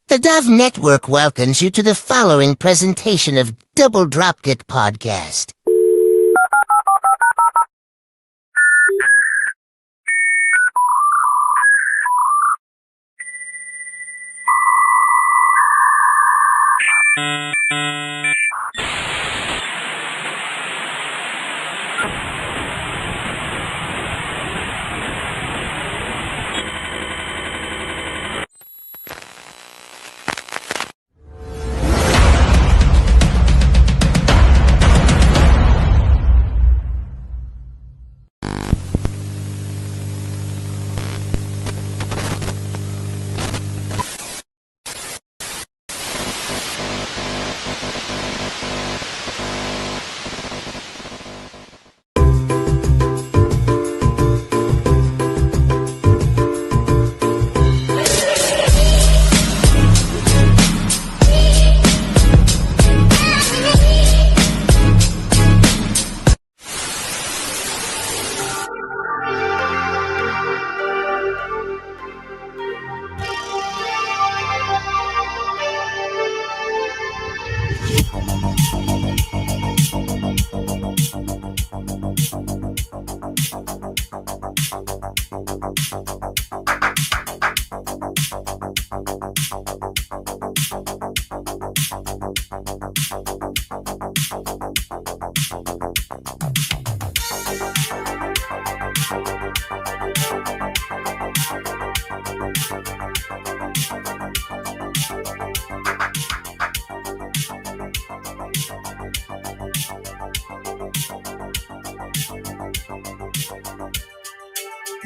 The Dove Network welcomes you to the following presentation of Double Dropkick Podcast.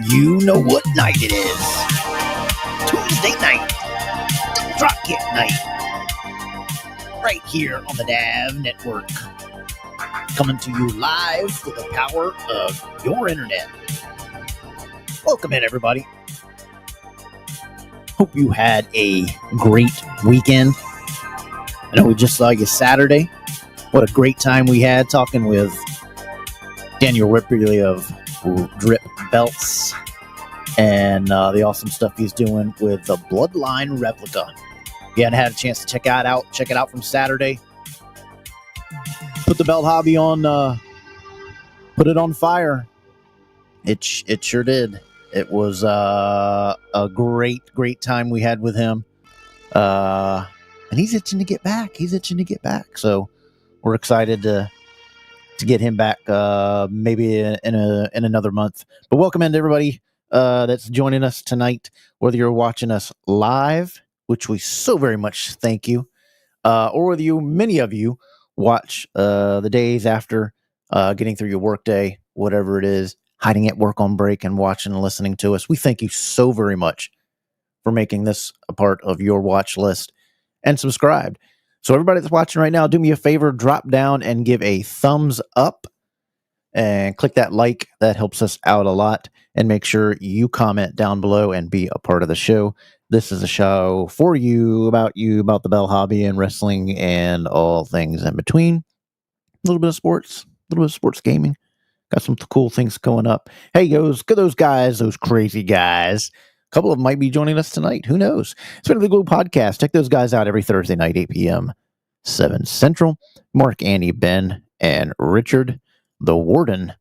You know what night it is. Tuesday night. Double Dropkick night. Right here on the DAV Network. Coming to you live through the power of your internet. Welcome in, everybody. Hope you had a great weekend. I know we just saw you Saturday. What a great time we had talking with Daniel Ripley of Drip belts and the awesome stuff he's doing with the Bloodline replica. If you hadn't had a chance to check it out from Saturday. Put the belt hobby on, put it on fire. It sure did. It was a great time we had with him. And he's itching to get back. So we're excited to get him back maybe in another month. But welcome in to everybody that's joining us tonight, whether you're watching us live, which we so very much thank you, or whether many of you watch the days after getting through your work day, whatever it is, hiding at work on break and watching and listening to us. We thank you so very much for making this a part of your watch list and subscribed. So everybody that's watching right now, do me a favor, drop down and give a thumbs up and click that like. That helps us out a lot. And make sure you comment down below and be a part of the show. This is a show for you, about the bell hobby and wrestling and all things in between. A little bit of sports gaming. Got some cool things going up. Hey, those guys, those crazy guys. A couple of them might be joining us tonight. Who knows? It's been the Glue Podcast. Check those guys out every Thursday night, 8 p.m., 7 Central. Mark, Andy, Ben, and Richard, the Warden,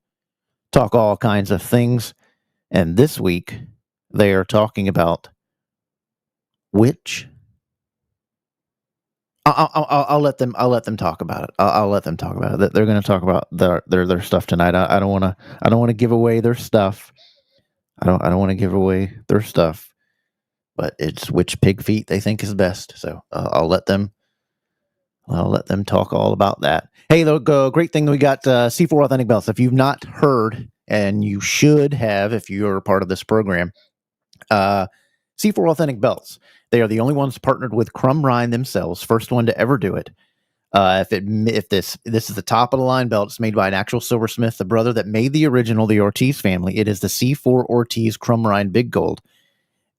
talk all kinds of things. And this week, they are talking about which... I'll let them talk about it. I'll let them talk about it. They're going to talk about their stuff tonight. I don't want to give away their stuff. I don't want to give away their stuff, but it's which pig feet they think is best. So I'll let them talk all about that. Hey, look, great thing that we got C4 Authentic Belts. If you've not heard, and you should have if you're a part of this program, C4 Authentic Belts. They are the only ones partnered with Crumb Rind themselves. First one to ever do it. If this is the top of the line belt, it's made by an actual silversmith, the brother that made the original, the Ortiz family. It is the C4 Ortiz Crumb Rind Big Gold,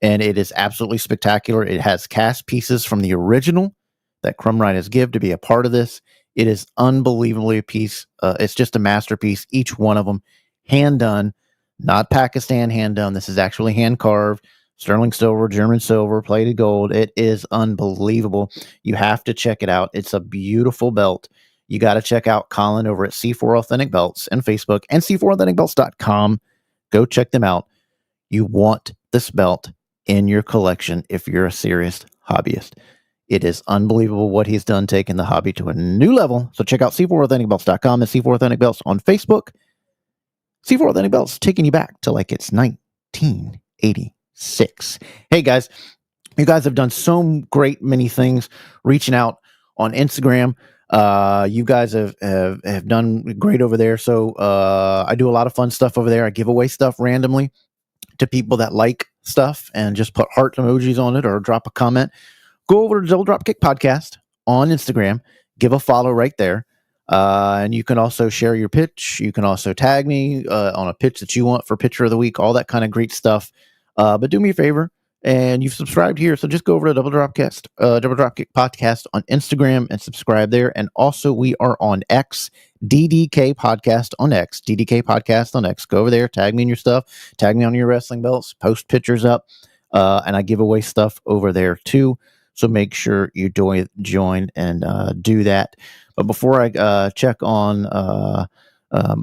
and it is absolutely spectacular. It has cast pieces from the original that Crumb Rind has given to be a part of this. It is unbelievably a piece. It's just a masterpiece. Each one of them hand done, not Pakistan hand done. This is actually hand carved. Sterling silver, German silver, plated gold. It is unbelievable. You have to check it out. It's a beautiful belt. You got to check out Colin over at C4 Authentic Belts and Facebook and C4AuthenticBelts.com. Go check them out. You want this belt in your collection if you're a serious hobbyist. It is unbelievable what he's done, taking the hobby to a new level. So check out C4AuthenticBelts.com and C4 Authentic Belts on Facebook. C4 Authentic Belts taking you back to like it's 1980. Hey guys, you guys have done so many things, reaching out on Instagram. You guys have done great over there. So I do a lot of fun stuff over there. I give away stuff randomly to people that like stuff and just put heart emojis on it or drop a comment. Go over to Double Dropkick Podcast on Instagram, give a follow right there. And you can also share your pitch. You can also tag me on a pitch that you want for Pitcher of the Week, all that kind of great stuff. But do me a favor, and you've subscribed here, so just go over to Double Dropkick Podcast on Instagram and subscribe there. And also, we are on X, DDK Podcast on X, DDK Podcast on X. Go over there, tag me in your stuff, tag me on your wrestling belts, post pictures up, and I give away stuff over there too. So make sure you join and do that. But before I check on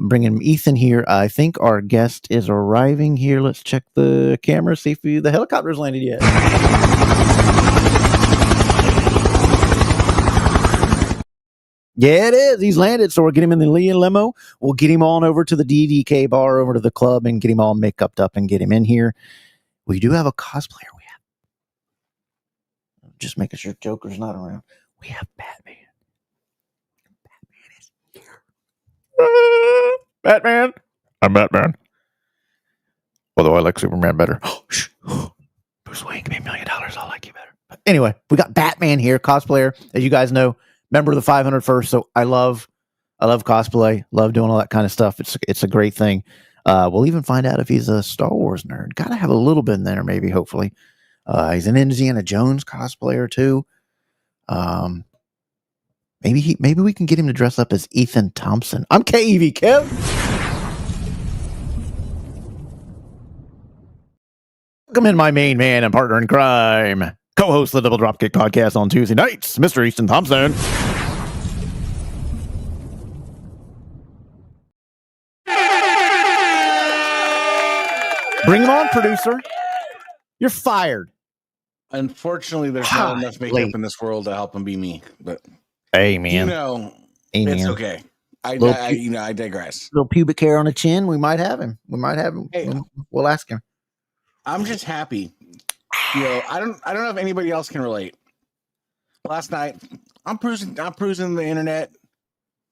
bringing Ethan here, I think our guest is arriving here. Let's check the camera, see if the helicopter's landed yet. Yeah, it is. He's landed. So we'll get him in the limo. We'll get him on over to the DDK bar, over to the club, and get him all make-upped up and get him in here. We do have a cosplayer. Just making sure Joker's not around. We have Batman. Batman is here. Batman. I'm Batman. Although I like Superman better. Bruce Wayne, give me $1 million. I'll like you better. But anyway, we got Batman here, cosplayer. As you guys know, member of the 501st. So I love cosplay. Love doing all that kind of stuff. It's a great thing. We'll even find out if he's a Star Wars nerd. Gotta have a little bit in there, maybe, hopefully. He's an Indiana Jones cosplayer too. Maybe we can get him to dress up as Ethan Thompson. I'm KEV Kev. Welcome in, my main man and partner in crime, co-host of the Double Dropkick podcast on Tuesday nights, Mr. Easton Thompson. Bring him on, producer. You're fired. Unfortunately, there's not enough makeup in this world to help him be me. But hey, man, it's okay. I digress. Little pubic hair on the chin. We might have him. Hey, we'll ask him. I'm just happy. I don't know if anybody else can relate. Last night, I'm cruising the internet,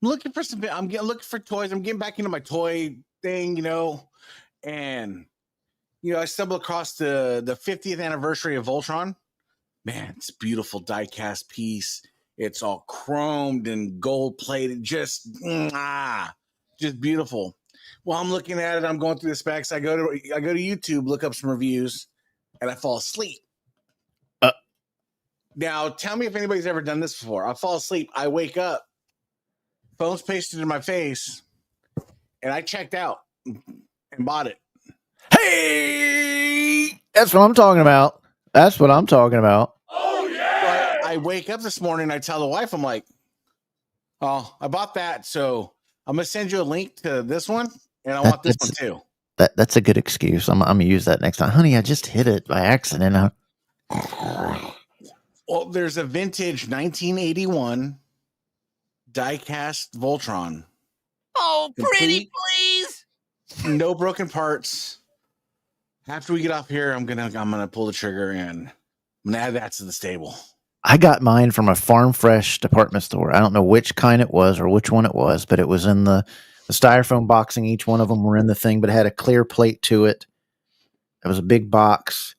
looking for looking for toys. I'm getting back into my toy thing, and I stumbled across the 50th anniversary of Voltron. Man, it's a beautiful die-cast piece. It's all chromed and gold-plated, just beautiful. While I'm looking at it, I'm going through the specs. I go to YouTube, look up some reviews, and I fall asleep. Now, tell me if anybody's ever done this before. I fall asleep. I wake up, phone's pasted in my face, and I checked out and bought it. Hey, that's what I'm talking about. Oh, yeah. But I wake up this morning, I tell the wife, I'm like, oh, I bought that, so I'm going to send you a link to this one, and I want this one too. That's a good excuse. I'm going to use that next time. Honey, I just hit it by accident. Well, there's a vintage 1981 die-cast Voltron. Oh, pretty please. No broken parts. After we get off here, I'm gonna pull the trigger and I'm gonna add that to the stable. I got mine from a Farm Fresh department store. I don't know which kind it was or which one it was, but it was in the styrofoam boxing. Each one of them were in the thing, but it had a clear plate to it. It was a big box.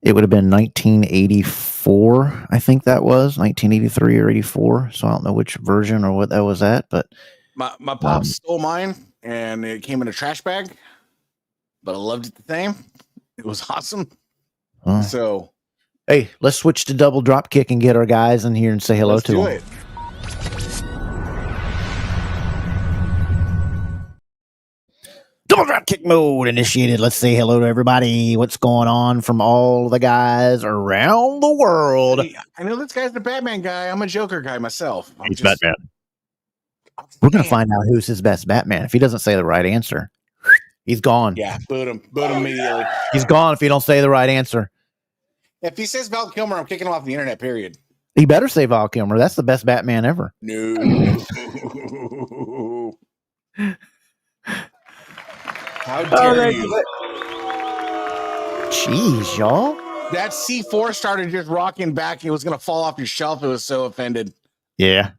It would have been 1984, I think that was 1983 or 84. So I don't know which version or what that was at, but my pops stole mine and it came in a trash bag, but I loved it the same. It was awesome. So, hey, let's switch to double drop kick and get our guys in here and say hello to them. It. Double drop kick mode initiated. Let's say hello to everybody. What's going on from all the guys around the world? Hey, I know this guy's the Batman guy. I'm a Joker guy myself. He's Batman. We're going to find out who's his best Batman. If he doesn't say the right answer, he's gone. Yeah, boot him immediately. He's gone if he don't say the right answer. If he says Val Kilmer, I'm kicking him off the internet, period. He better say Val Kilmer. That's the best Batman ever. No. How dare you? Jeez, y'all. That C4 started just rocking back. It was going to fall off your shelf. It was so offended. Yeah.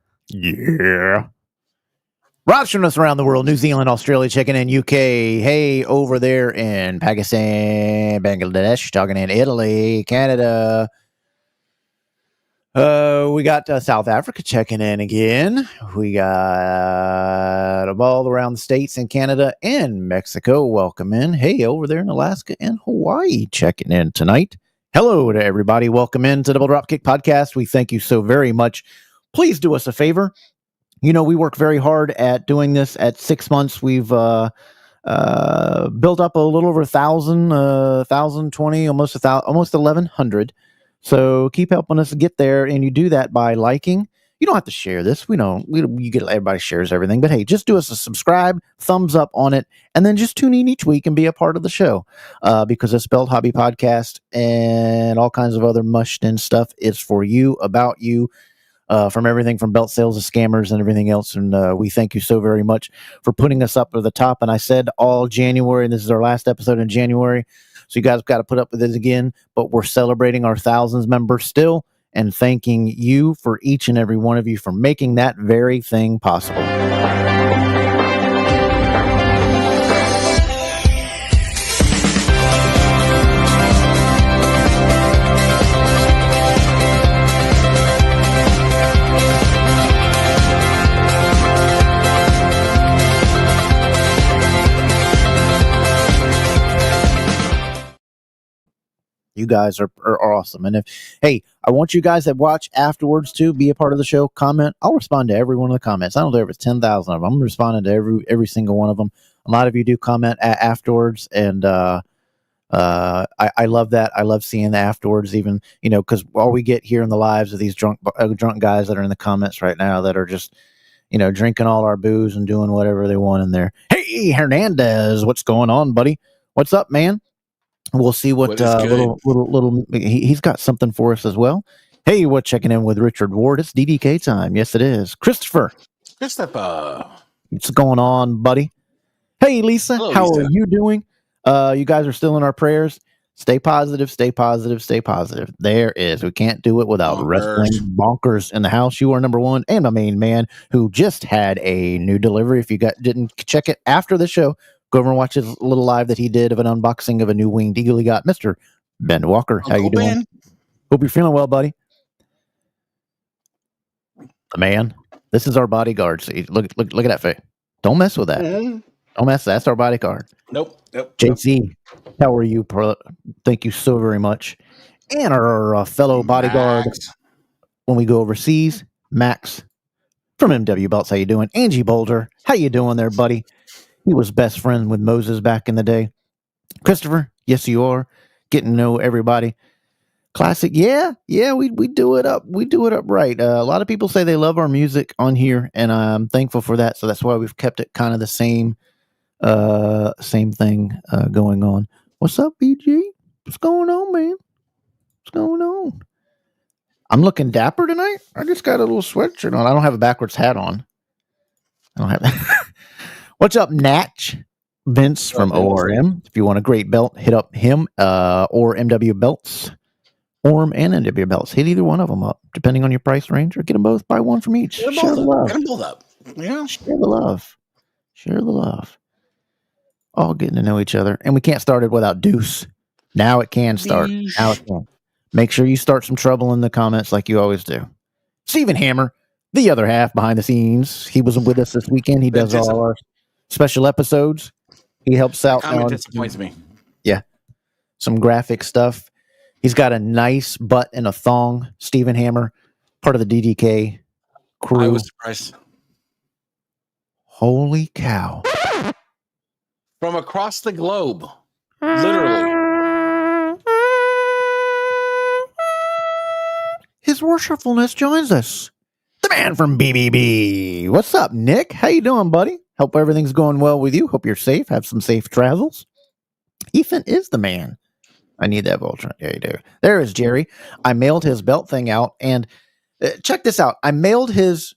Rob's from us around the world. New Zealand, Australia, checking in. UK. Hey, over there in Pakistan, Bangladesh, talking in Italy, Canada. We got South Africa checking in again. We got them all around the States and Canada and Mexico. Welcome in. Hey, over there in Alaska and Hawaii checking in tonight. Hello to everybody. Welcome in to Double Dropkick Podcast. We thank you so very much. Please do us a favor. We work very hard at doing this. At 6 months, we've built up a little over 1,000, 1,020, almost 1,100. So keep helping us get there, and you do that by liking. You don't have to share this. You get everybody shares everything, but hey, just do us a subscribe, thumbs up on it, and then just tune in each week and be a part of the show. Because the Spelled Hobby Podcast and all kinds of other mushed in stuff is for you, about you. From everything from belt sales to scammers and everything else. And we thank you so very much for putting us up to the top. And I said all January, and this is our last episode in January. So you guys got to put up with this again, but we're celebrating our thousands members still and thanking you for each and every one of you for making that very thing possible. You guys are awesome. And hey, I want you guys that watch afterwards to be a part of the show. Comment. I'll respond to every one of the comments. I don't know if it's 10,000 of them. I'm responding to every single one of them. A lot of you do comment afterwards, and I love that. I love seeing that afterwards, even, because all we get here in the lives of these drunk guys that are in the comments right now that are just, drinking all our booze and doing whatever they want in there. Hey, Hernandez, what's going on, buddy? What's up, man? We'll see what is good? little he's got something for us as well. Hey, we're checking in with Richard Ward. It's DDK time. Yes, it is. Christopher, what's going on, buddy? Hey, Lisa, Hello, how Lisa. are you doing? You guys are still in our prayers. Stay positive, stay positive, stay positive. There is. We can't do it without wrestling bonkers in the house. You are number one, and my main man who just had a new delivery. If you didn't check it after the show, go over and watch his little live that he did of an unboxing of a new winged eagle he got. Mr. Ben Walker, how you doing? Ben. Hope you're feeling well, buddy. The man. This is our bodyguard. See, look at that face. Don't mess with that. Mm-hmm. Don't mess. That's our bodyguard. Nope. JC, how are you? Thank you so very much. And our fellow bodyguard when we go overseas, Max from MW Belts. How you doing? Angie Boulder, how you doing there, buddy? He was best friend with Moses back in the day. Christopher, yes, you are. Getting to know everybody. Classic, yeah, we do it up. We do it up right. A lot of people say they love our music on here, and I'm thankful for that. So that's why we've kept it kind of the same thing going on. What's up, BG? What's going on, man? What's going on? I'm looking dapper tonight. I just got a little sweatshirt on. I don't have a backwards hat on. I don't have that. What's up, Natch? Vince from ORM. If you want a great belt, hit up him or MW Belts. ORM and MW Belts. Hit either one of them up, depending on your price range, or get them both. Buy one from each. Share the love. Get them both up. Yeah. Share the love. Share the love. All getting to know each other. And we can't start it without Deuce. Now it can start. Now it can. Make sure you start some trouble in the comments like you always do. Stephen Hammer, the other half behind the scenes. He was with us this weekend. He does all our special episodes. He helps out. Comment disappoints me. Yeah. Some graphic stuff. He's got a nice butt and a thong. Stephen Hammer, part of the DDK crew. I was surprised. Holy cow. From across the globe. Literally. His worshipfulness joins us. The man from BBB. What's up, Nick? How you doing, buddy? Hope everything's going well with you. Hope you're safe. Have some safe travels. Ethan is the man. I need that Voltron. Yeah, you do. There is Jerry. I mailed his belt thing out, and check this out. I mailed his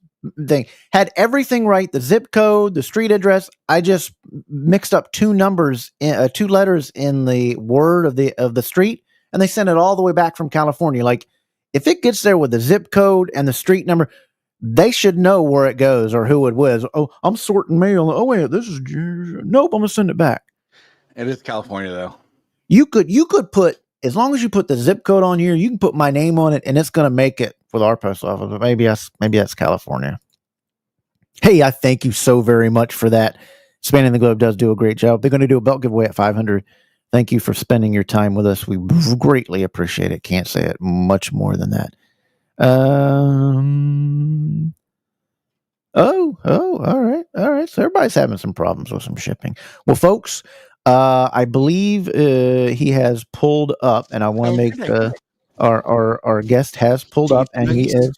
thing. Had everything right. The zip code, the street address. I just mixed up two letters in the word of the street, and they sent it all the way back from California. Like, if it gets there with the zip code and the street number, they should know where it goes or who it was. Oh, I'm sorting mail. Oh, wait, this is... Nope, I'm going to send it back. It is California, though. You could put, as long as you put the zip code on here, you can put my name on it, and it's going to make it with our post office. But maybe that's California. Hey, I thank you so very much for that. Spanning the Globe does do a great job. They're going to do a belt giveaway at 500. Thank you for spending your time with us. We greatly appreciate it. Can't say it much more than that. All right. So everybody's having some problems with some shipping. Well, folks, I believe he has pulled up, and I want to make our guest has pulled up, and he is.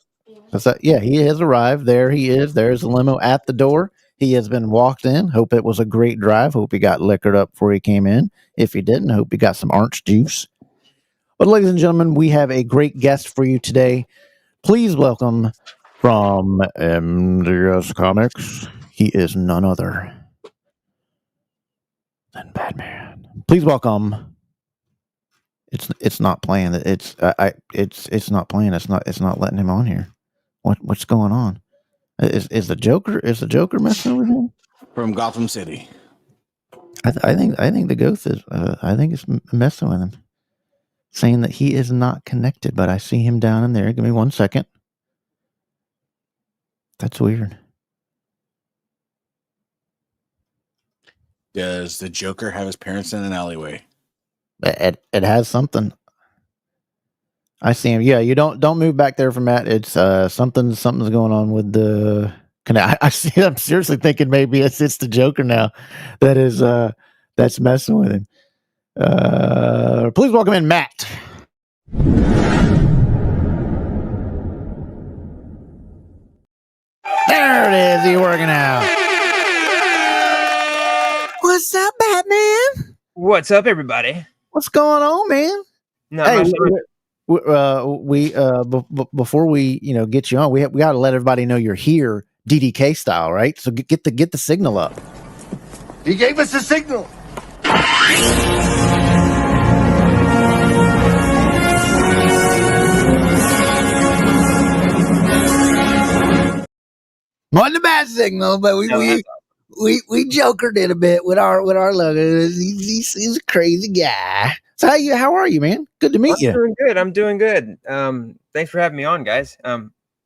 Yeah, he has arrived. There he is. There's the limo at the door. He has been walked in. Hope it was a great drive. Hope he got liquored up before he came in. If he didn't, hope he got some orange juice. But ladies and gentlemen, we have a great guest for you today. Please welcome from MDS Comics. He is none other than Batman. Please welcome. It's not playing. It's not playing. It's not letting him on here. What's going on? Is the Joker messing with him? From Gotham City. I think the ghost is. I think it's messing with him, saying that he is not connected. But I see him down in there. Give me 1 second. That's weird. Does the Joker have his parents in an alleyway? It has something. I see him. Yeah, you don't move back there from that. It's something's going on with the. I see. I'm seriously thinking maybe it's the Joker now that is that's messing with him. Please welcome in Matt. There it is. He's working out. What's up, Batman? What's up, everybody? What's going on, man? Not Hey, much. before we get you on, we got to let everybody know you're here, DDK style, right? So get the signal up. He gave us a signal. Wasn't a bad signal, but we jokered it a bit with our logo. He's a crazy guy. So how are you, man? Good to meet you. I'm doing good. Thanks for having me on, guys.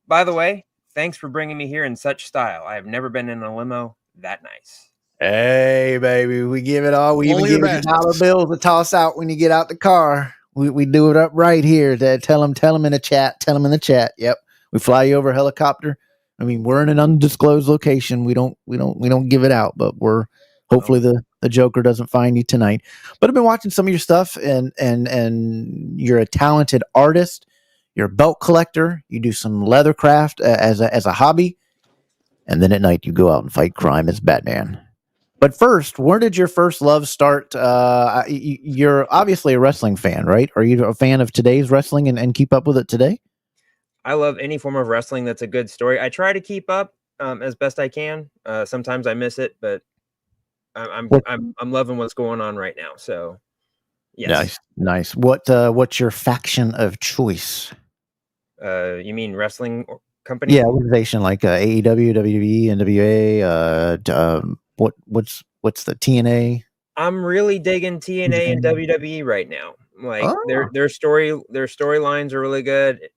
By the way, thanks for bringing me here in such style. I have never been in a limo that nice. Hey, baby, we give it all. We Only even the give you best. dollar bills to toss out when you get out the car. We do it up right here. Tell them in the chat. Tell them in the chat. Yep, we fly you over a helicopter. I mean, we're in an undisclosed location. We don't give it out, but we're hopefully the Joker doesn't find you tonight. But I've been watching some of your stuff, and you're a talented artist. You're a belt collector. You do some leather craft as a hobby, and then at night you go out and fight crime as Batman. But first, where did your first love start? You're obviously a wrestling fan, right? Are you a fan of today's wrestling and keep up with it today? I love any form of wrestling that's a good story. I try to keep up as best I can. Sometimes I miss it, but I'm loving what's going on right now. So, yes. Nice. What's your faction of choice? You mean wrestling company? Yeah, organization like AEW, WWE, NWA. What's the TNA? I'm really digging TNA and WWE right now. Like their storylines are really good.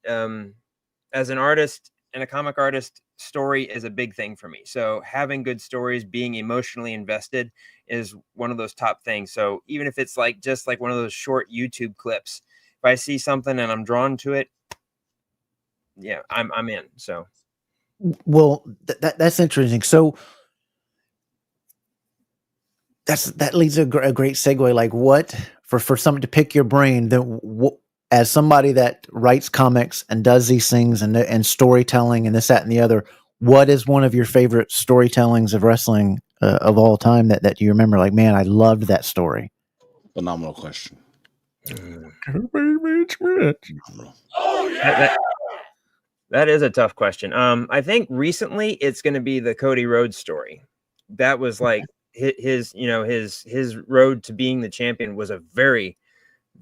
As an artist and a comic artist, story is a big thing for me. So having good stories, being emotionally invested is one of those top things. So even if it's just like one of those short YouTube clips, if I see something and I'm drawn to it, yeah, I'm in. So, well, that's interesting. So that leads to a great segue. Like, what for someone to pick your brain? Then as somebody that writes comics and does these things and storytelling and this, that, and the other, what is one of your favorite storytellings of wrestling of all time that you remember? Like, man, I loved that story. Phenomenal question. That is a tough question. I think recently it's going to be the Cody Rhodes story. That was like his road to being the champion was a very,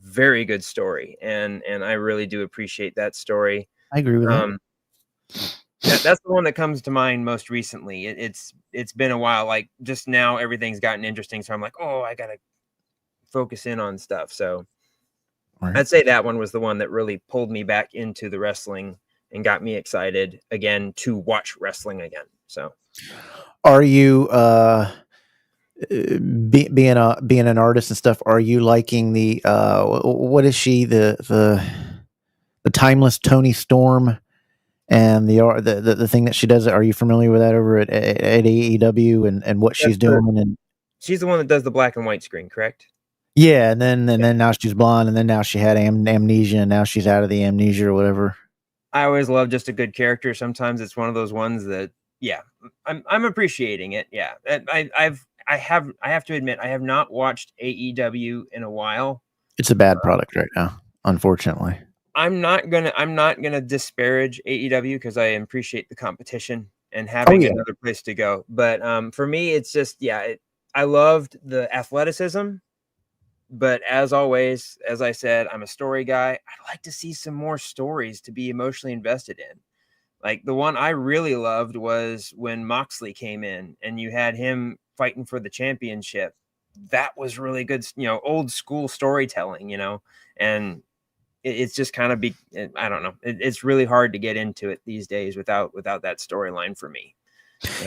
very good story, and I really do appreciate that story. I agree with that. That's the one that comes to mind most recently. It's been a while. Like just now, everything's gotten interesting, so I'm like, oh, I gotta focus in on stuff. So right. I'd say that one was the one that really pulled me back into the wrestling and got me excited again to watch wrestling again. So, are you being an artist and stuff? Are you liking the what is she the timeless Tony Storm and the thing that she does? Are you familiar with that over at AEW and what she's doing? And she's the one that does the black and white screen, correct? Yeah, and then now she's blonde, and then now she had amnesia, and now she's out of the amnesia or whatever. I always love just a good character. Sometimes it's one of those ones that, yeah, I'm appreciating it. Yeah, I have to admit I have not watched AEW in a while. It's a bad product right now, unfortunately. I'm not gonna disparage AEW because I appreciate the competition and having another place to go. But for me, it's just I loved the athleticism. But as always, as I said, I'm a story guy. I'd like to see some more stories to be emotionally invested in. Like the one I really loved was when Moxley came in and you had him fighting for the championship. That was really good, old school storytelling, and it's just kind of I don't know. It's really hard to get into it these days without that storyline for me.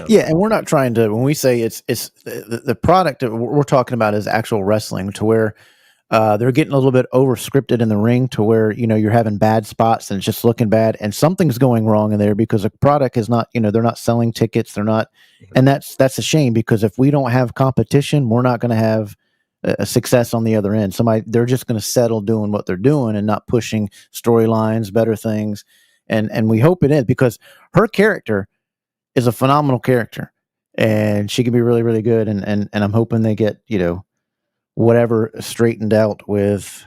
Yeah, and we're not trying to. When we say it's the product that we're talking about is actual wrestling, to where they're getting a little bit over scripted in the ring, to where you're having bad spots and it's just looking bad, and something's going wrong in there because the product is not. They're not selling tickets. They're not, and that's a shame because if we don't have competition, we're not going to have a success on the other end. Somebody, they're just going to settle doing what they're doing and not pushing storylines, better things. And we hope it is, because her character is a phenomenal character and she can be really, really good. And I'm hoping they get, whatever straightened out with,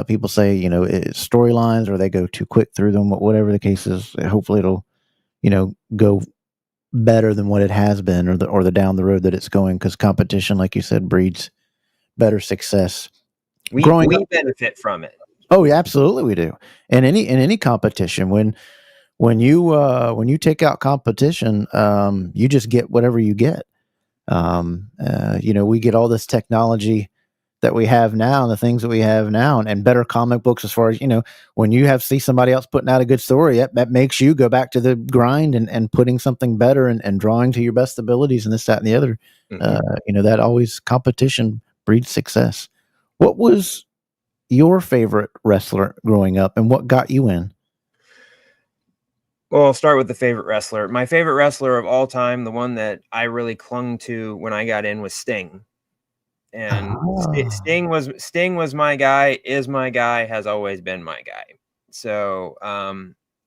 people say, storylines, or they go too quick through them, whatever the case is. Hopefully it'll, go better than what it has been, or the down the road that it's going, because competition, like you said, breeds better success. We benefit from it. Oh, yeah, absolutely we do. And in any competition, when you take out competition, you just get whatever you get. We get all this technology that we have now, and the things that we have now, and better comic books, as far as, when you see somebody else putting out a good story, that makes you go back to the grind and putting something better, and drawing to your best abilities, and this, that, and the other. That always, competition breeds success. What was your favorite wrestler growing up, and what got you in? Well, I'll start with the favorite wrestler. My favorite wrestler of all time, the one that I really clung to when I got in, was Sting. And Sting was my guy, is my guy, has always been my guy. So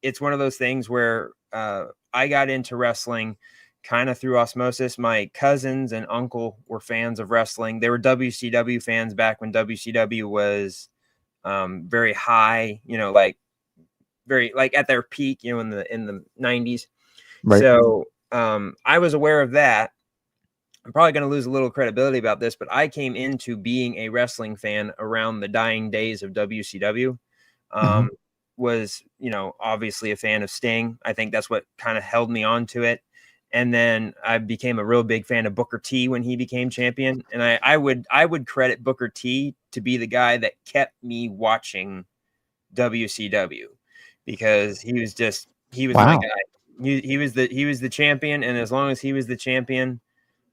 it's one of those things where I got into wrestling kind of through osmosis. My cousins and uncle were fans of wrestling. They were WCW fans back when WCW was very high, very at their peak, in the 90s. Right. So I was aware of that. I'm probably going to lose a little credibility about this, but I came into being a wrestling fan around the dying days of WCW. Was, obviously a fan of Sting. I think that's what kind of held me on to it. And then I became a real big fan of Booker T when he became champion. And I would credit Booker T to be the guy that kept me watching WCW, because he was wow. My guy. He was the champion. And as long as he was the champion,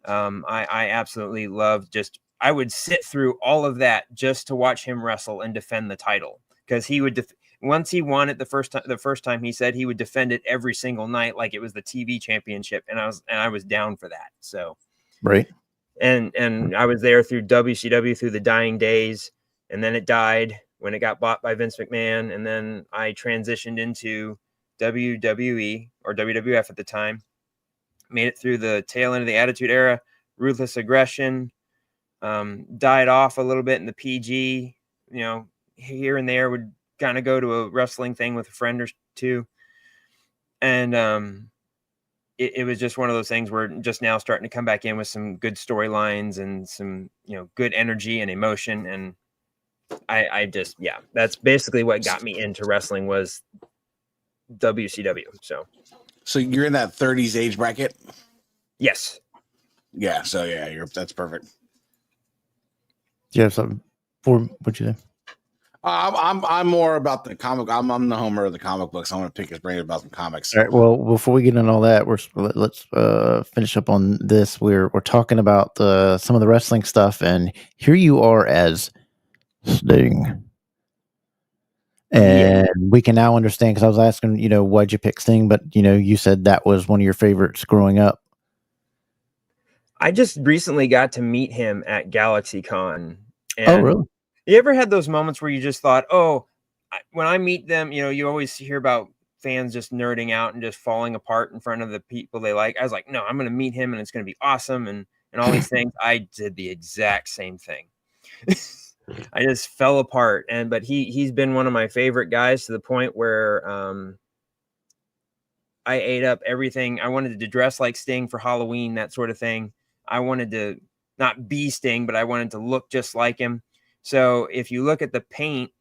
I absolutely loved, I would sit through all of that just to watch him wrestle and defend the title, because he would, once he won it the first time, he said he would defend it every single night like it was the TV championship, and I was down for that. So right, and I was there through WCW through the dying days, and then it died when it got bought by Vince McMahon, and then I transitioned into WWE, or WWF at the time. Made it through the tail end of the Attitude Era, Ruthless Aggression, died off a little bit in the PG, here and there, would kind of go to a wrestling thing with a friend or two. And it was just one of those things where just now starting to come back in with some good storylines and some, good energy and emotion. And I just, that's basically what got me into wrestling, was WCW. So you're in that 30s age bracket? Yes. Yeah. So that's perfect. Do you have something for what you think? I'm more about the comic. I'm the homer of the comic books. I want to pick his brain about some comics. All right. Well, before we get into all that, let's finish up on this. We're talking about some of the wrestling stuff, and here you are as Sting. And we can now understand, because I was asking, why'd you pick Sting? But, you said that was one of your favorites growing up. I just recently got to meet him at GalaxyCon. Oh, really? You ever had those moments where you just thought, when I meet them, you always hear about fans just nerding out and just falling apart in front of the people they like. I was like, no, I'm going to meet him and it's going to be awesome. And all these things. I did the exact same thing. I just fell apart, but he's been one of my favorite guys, to the point where I ate up everything. I wanted to dress like Sting for Halloween, that sort of thing. I wanted to not be Sting, but I wanted to look just like him. So if you look at the paint,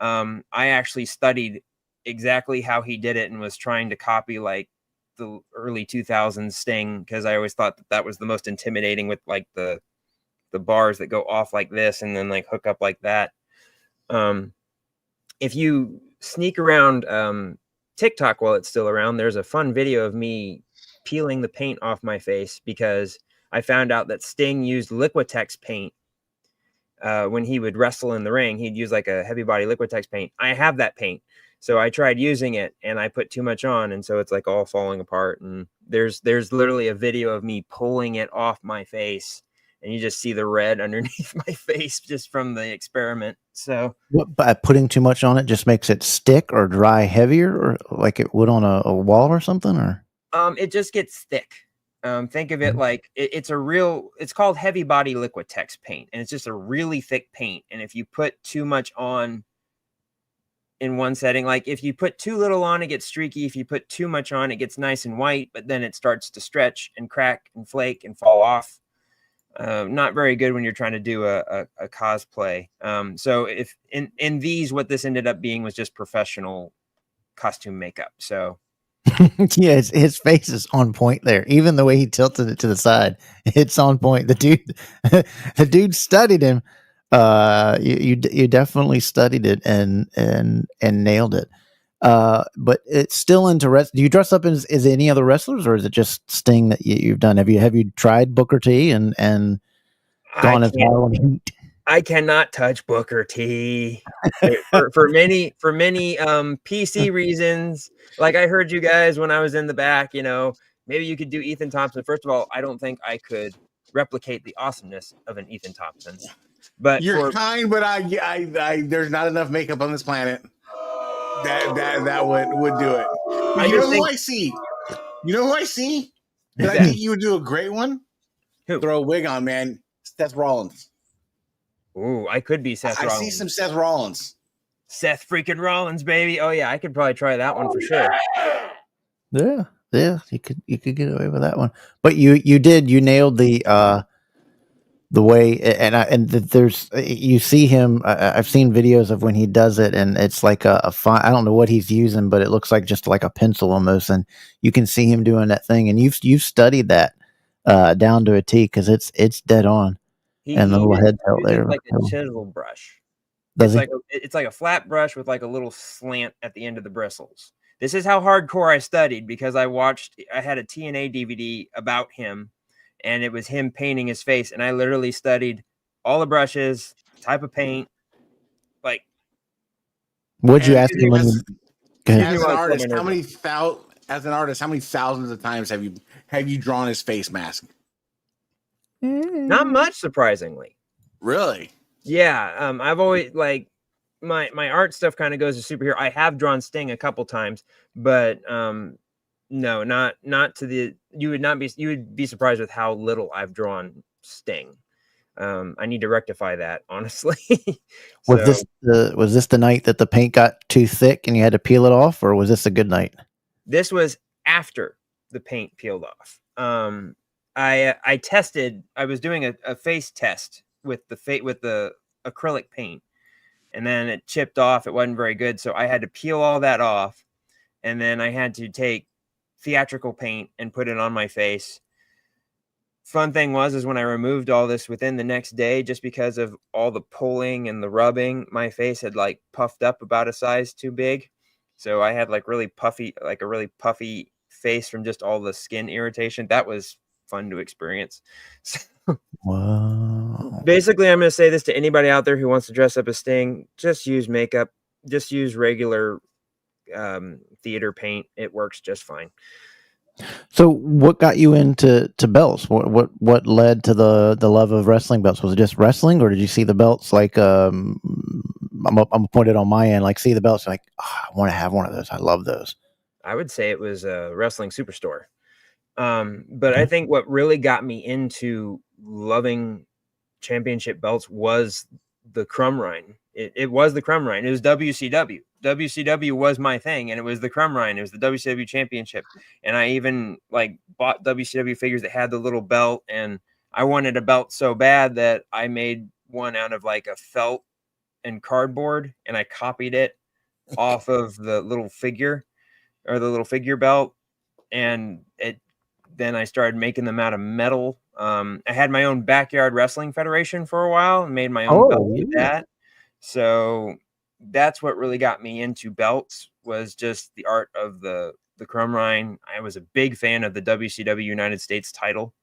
I actually studied exactly how he did it and was trying to copy like the early 2000s Sting, because I always thought that was the most intimidating, with like the bars that go off like this and then like hook up like that. If you sneak around TikTok while it's still around, there's a fun video of me peeling the paint off my face, because I found out that Sting used Liquitex paint when he would wrestle in the ring. He'd use like a heavy body Liquitex paint. I have that paint, so I tried using it and I put too much on, and so it's like all falling apart. And there's literally a video of me pulling it off my face and you just see the red underneath my face just from the experiment. So What, by putting too much on it just makes it stick or dry heavier, or like it would on a wall or something, or? it just gets thick. Think of it like it's called heavy body Liquitex paint, and it's just a really thick paint. And if you put too much on in one setting, like if you put too little on, it gets streaky. If you put too much on, it gets nice and white, but then it starts to stretch and crack and flake and fall off. Not very good when you're trying to do a cosplay. So if in these, what this ended up being was just professional costume makeup. So Yeah, his face is on point there. Even the way he tilted it to the side, it's on point. The dude studied him. You definitely studied it and nailed it. But it's still into do you dress up as any other wrestlers, or is it just Sting that you've done? Have you tried Booker T and gone as hard on Heat? I cannot touch Booker T for many PC reasons. Like I heard you guys when I was in the back, maybe you could do Ethan Thompson. First of all, I don't think I could replicate the awesomeness of an Ethan Thompson. But you're kind, but I there's not enough makeup on this planet that would do it. But you know who I see? You know who I see? That I think you would do a great one. Who? Throw a wig on, man. Seth Rollins. Ooh, I could be Seth Rollins. I see some Seth Rollins. Seth freaking Rollins, baby. Oh yeah, I could probably try that one for sure. Yeah, you could get away with that one. But you nailed the way, and there's, you see him. I've seen videos of when he does it, and it's like a fine. I don't know what he's using, but it looks like just like a pencil almost, and you can see him doing that thing. And you've studied that down to a T, because it's dead on. And the little head tilt there, like a chisel brush. It's like a flat brush with like a little slant at the end of the bristles. This is how hardcore I studied, because I had a TNA DVD about him, and it was him painting his face, and I literally studied all the brushes, type of paint. Like, what'd you ask him? As an artist, how many thousands of times have you drawn his face mask? Not much, surprisingly. Really? Yeah. I've always like my art stuff kind of goes to superhero. I have drawn Sting a couple times, but no, not to the. You would be surprised with how little I've drawn Sting. I need to rectify that, honestly. Was this the night that the paint got too thick and you had to peel it off, or was this a good night? This was after the paint peeled off. I tested. I was doing a face test with the acrylic paint, and then it chipped off. It wasn't very good, so I had to peel all that off, and then I had to take theatrical paint and put it on my face. Fun thing is when I removed all this within the next day, just because of all the pulling and the rubbing, my face had like puffed up about a size too big. So I had like a really puffy face from just all the skin irritation. That was fun to experience. Wow. Basically, I'm going to say this to anybody out there who wants to dress up as Sting. Just use makeup. Just use regular theater paint. It works just fine. So what got you into belts? What led to the love of wrestling belts? Was it just wrestling, or did you see the belts like I'm pointed on my end, like see the belts like, I want to have one of those. I love those. I would say it was a wrestling superstore. But I think what really got me into loving championship belts was the Crumrine. It was the Crumrine. It was WCW. WCW was my thing, and it was the Crumrine. It was the WCW championship. And I even like bought WCW figures that had the little belt, and I wanted a belt so bad that I made one out of like a felt and cardboard, and I copied it off of the little figure or the little figure belt. And then I started making them out of metal. I had my own backyard wrestling federation for a while and made my own belt with that. So that's what really got me into belts, was just the art of the Crumrine. I was a big fan of the WCW United States title.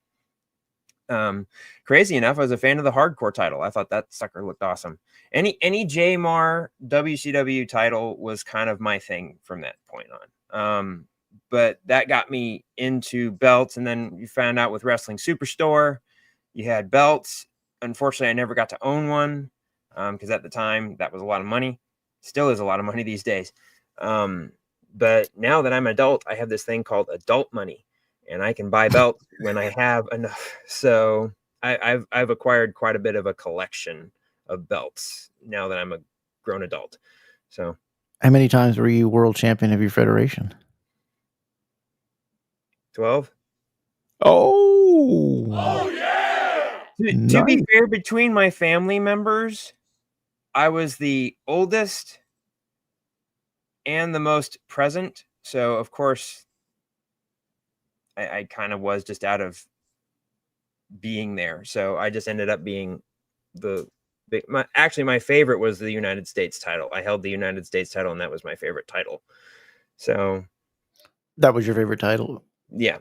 Crazy enough, I was a fan of the hardcore title. I thought that sucker looked awesome. Any JMAR WCW title was kind of my thing from that point on. But that got me into belts. And then you found out with Wrestling Superstore, You had belts. Unfortunately, I never got to own one because at the time that was a lot of money. Still is a lot of money these days. But now that I'm an adult, I have this thing called adult money, and I can buy belts when I have enough. So I've acquired quite a bit of a collection of belts now that I'm a grown adult. So How many times were you world champion of your federation? 12. Oh, To be nice. fair, between my family members, I was the oldest and the most present. So of course, I kind of was just out of being there. So I just ended up being my favorite was the United States title. I held the United States title, and that was my favorite title. So That was your favorite title. yeah,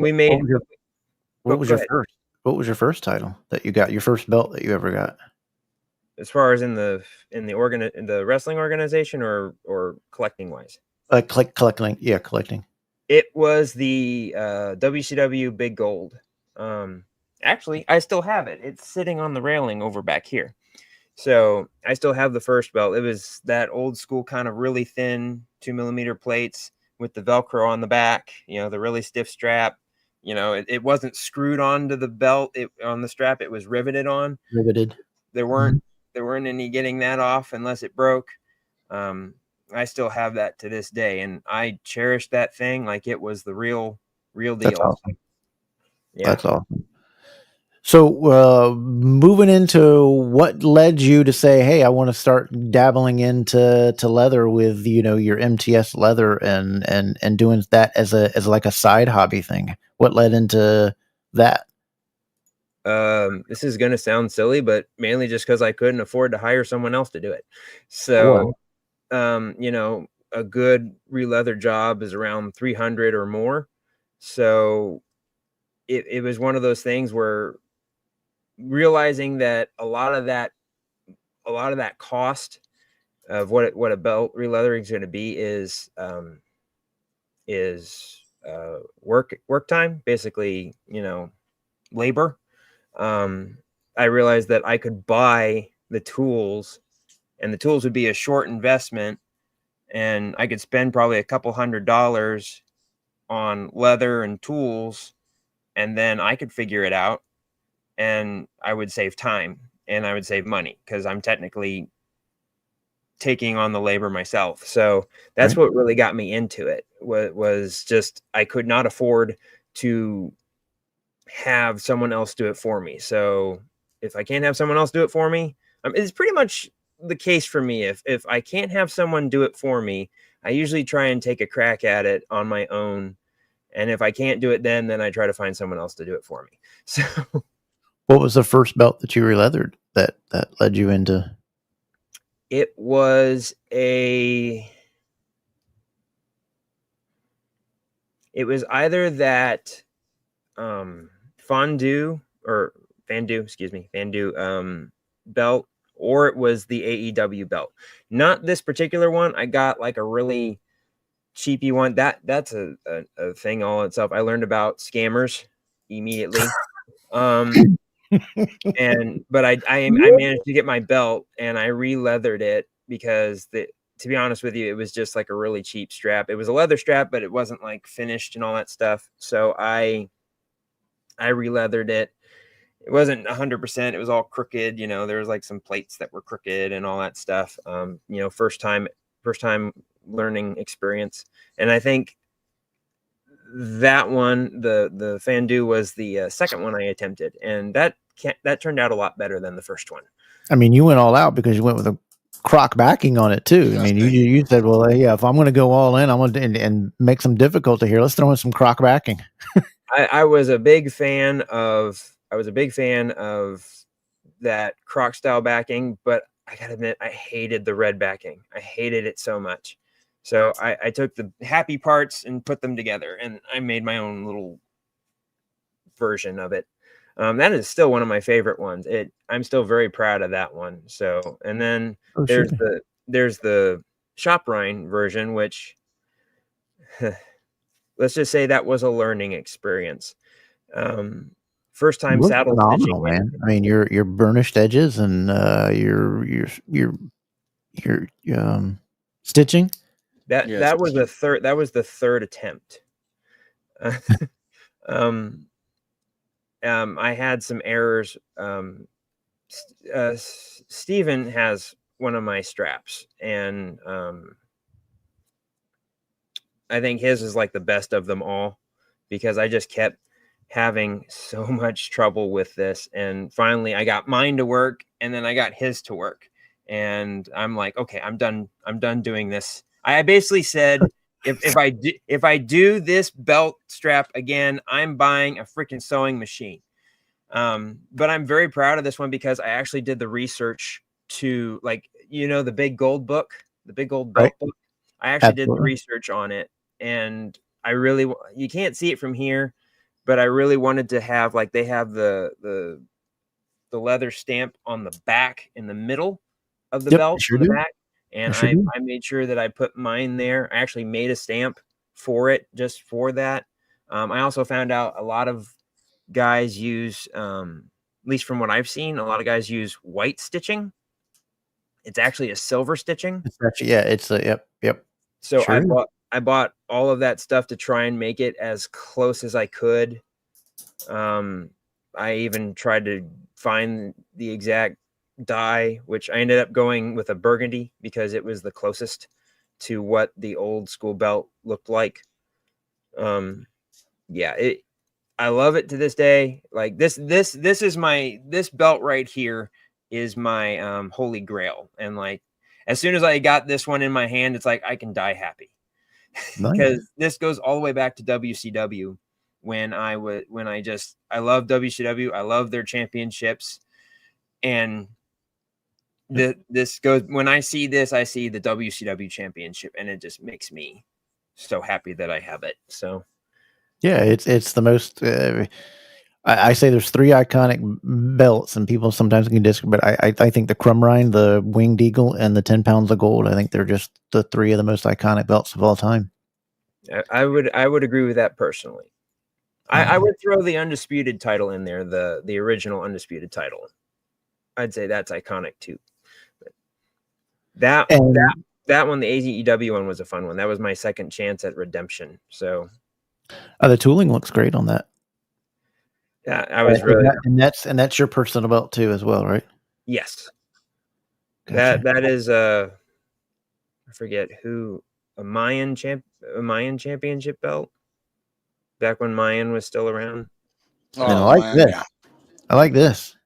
we made. What was your ahead. first? What was your first title that you got? Your first belt that you ever got? As far as in the wrestling organization or collecting wise, Collecting. Yeah, collecting. it was the WCW Big Gold. Actually, I still have it. It's sitting on the railing over back here. So I still have the first belt. It was that old school kind of really thin 2mm plates with the Velcro on the back, the really stiff strap. It wasn't screwed onto the belt on the strap. It was riveted on. Riveted. There weren't any getting that off unless it broke. I still have that to this day, and I cherish that thing like it was the real deal. That's awesome. Yeah. That's awesome. So, moving into what led you to say, "Hey, I want to start dabbling into leather with your MTS leather and doing that as like a side hobby thing." What led into that? This is gonna sound silly, but mainly just because I couldn't afford to hire someone else to do it. So, a good re-leather job is around 300 or more. So it was one of those things where realizing that a lot of that cost of what a belt re-leathering is going to be is work time, basically, labor. I realized that I could buy the tools, and the tools would be a short investment, and I could spend probably a couple $100 on leather and tools, and then I could figure it out, and I would save time and I would save money because I'm technically taking on the labor myself. So that's Right. what really got me into it. Was just I could not afford to have someone else do it for me. So if I can't have someone else do it for me, it's pretty much the case for me. If I can't have someone do it for me, I usually try and take a crack at it on my own. And if I can't do it, then I try to find someone else to do it for me. So What was the first belt that you re-leathered that led you into? it was either that fondue belt, or it was the AEW belt. Not this particular one. I got like a really cheapy one. That's a thing all itself. I learned about scammers immediately. But I managed to get my belt, and I re-leathered it because to be honest with you, it was just like a really cheap strap. It was a leather strap, but it wasn't like finished and all that stuff. So I re-leathered it. It wasn't 100%. It was all crooked. There was like some plates that were crooked and all that stuff. First time learning experience. And I think that one, the Fandoo, was the second one I attempted, and that turned out a lot better than the first one. I mean, you went all out because you went with a croc backing on it too. I mean, you said, well, yeah, if I'm going to go all in, I'm going to and make some difficulty here. Let's throw in some croc backing. I was a big fan of that croc style backing, but I gotta admit, I hated the red backing. I hated it so much. So I took the happy parts and put them together, and I made my own little version of it. That is still one of my favorite ones. I'm still very proud of that one. So, and then there's the shop rind version, which let's just say that was a learning experience. first time Look saddle phenomenal, stitching. man. I mean, your burnished edges and your stitching. That was the third attempt. I had some errors. Steven has one of my straps, and I think his is like the best of them all, because I just kept having so much trouble with this, and finally I got mine to work, and then I got his to work, and I'm like, okay, I'm done doing this. I basically said, if I do this belt strap again, I'm buying a freaking sewing machine. But I'm very proud of this one because I actually did the research to, like, the big gold book, the big gold belt book. I actually did the research on it, and you can't see it from here, but I really wanted to have, like, they have the leather stamp on the back in the middle of the belt on the back. And I made sure that I put mine there. I actually made a stamp for it just for that. I also found out a lot of guys use, at least from what I've seen, a lot of guys use white stitching. It's actually a silver stitching. It's actually, it's a yep. So I bought all of that stuff to try and make it as close as I could. I even tried to find the exact dye, which I ended up going with a burgundy because it was the closest to what the old school belt looked like. I love it to this day. Like this belt right here is my holy grail. And like, as soon as I got this one in my hand, it's like I can die happy. Because this goes all the way back to WCW when I love WCW. I love their championships. And this goes, when I see this, I see the WCW championship, and it just makes me so happy that I have it. So yeah, it's the most. I say there's 3 iconic belts, and people sometimes can disagree, but I think the Crumrine, the Winged Eagle, and the 10 pounds of gold, I think they're just the 3 of the most iconic belts of all time. I would agree with that personally. I would throw the undisputed title in there, the original undisputed title. I'd say that's iconic too. But that one, the AEW one, was a fun one. That was my second chance at redemption. So the tooling looks great on that. Yeah, I was really, and that's your personal belt too, as well, right? Yes. Gotcha. That is I forget who, a Mayan championship belt back when Mayan was still around. And I like this. Yeah. I like this.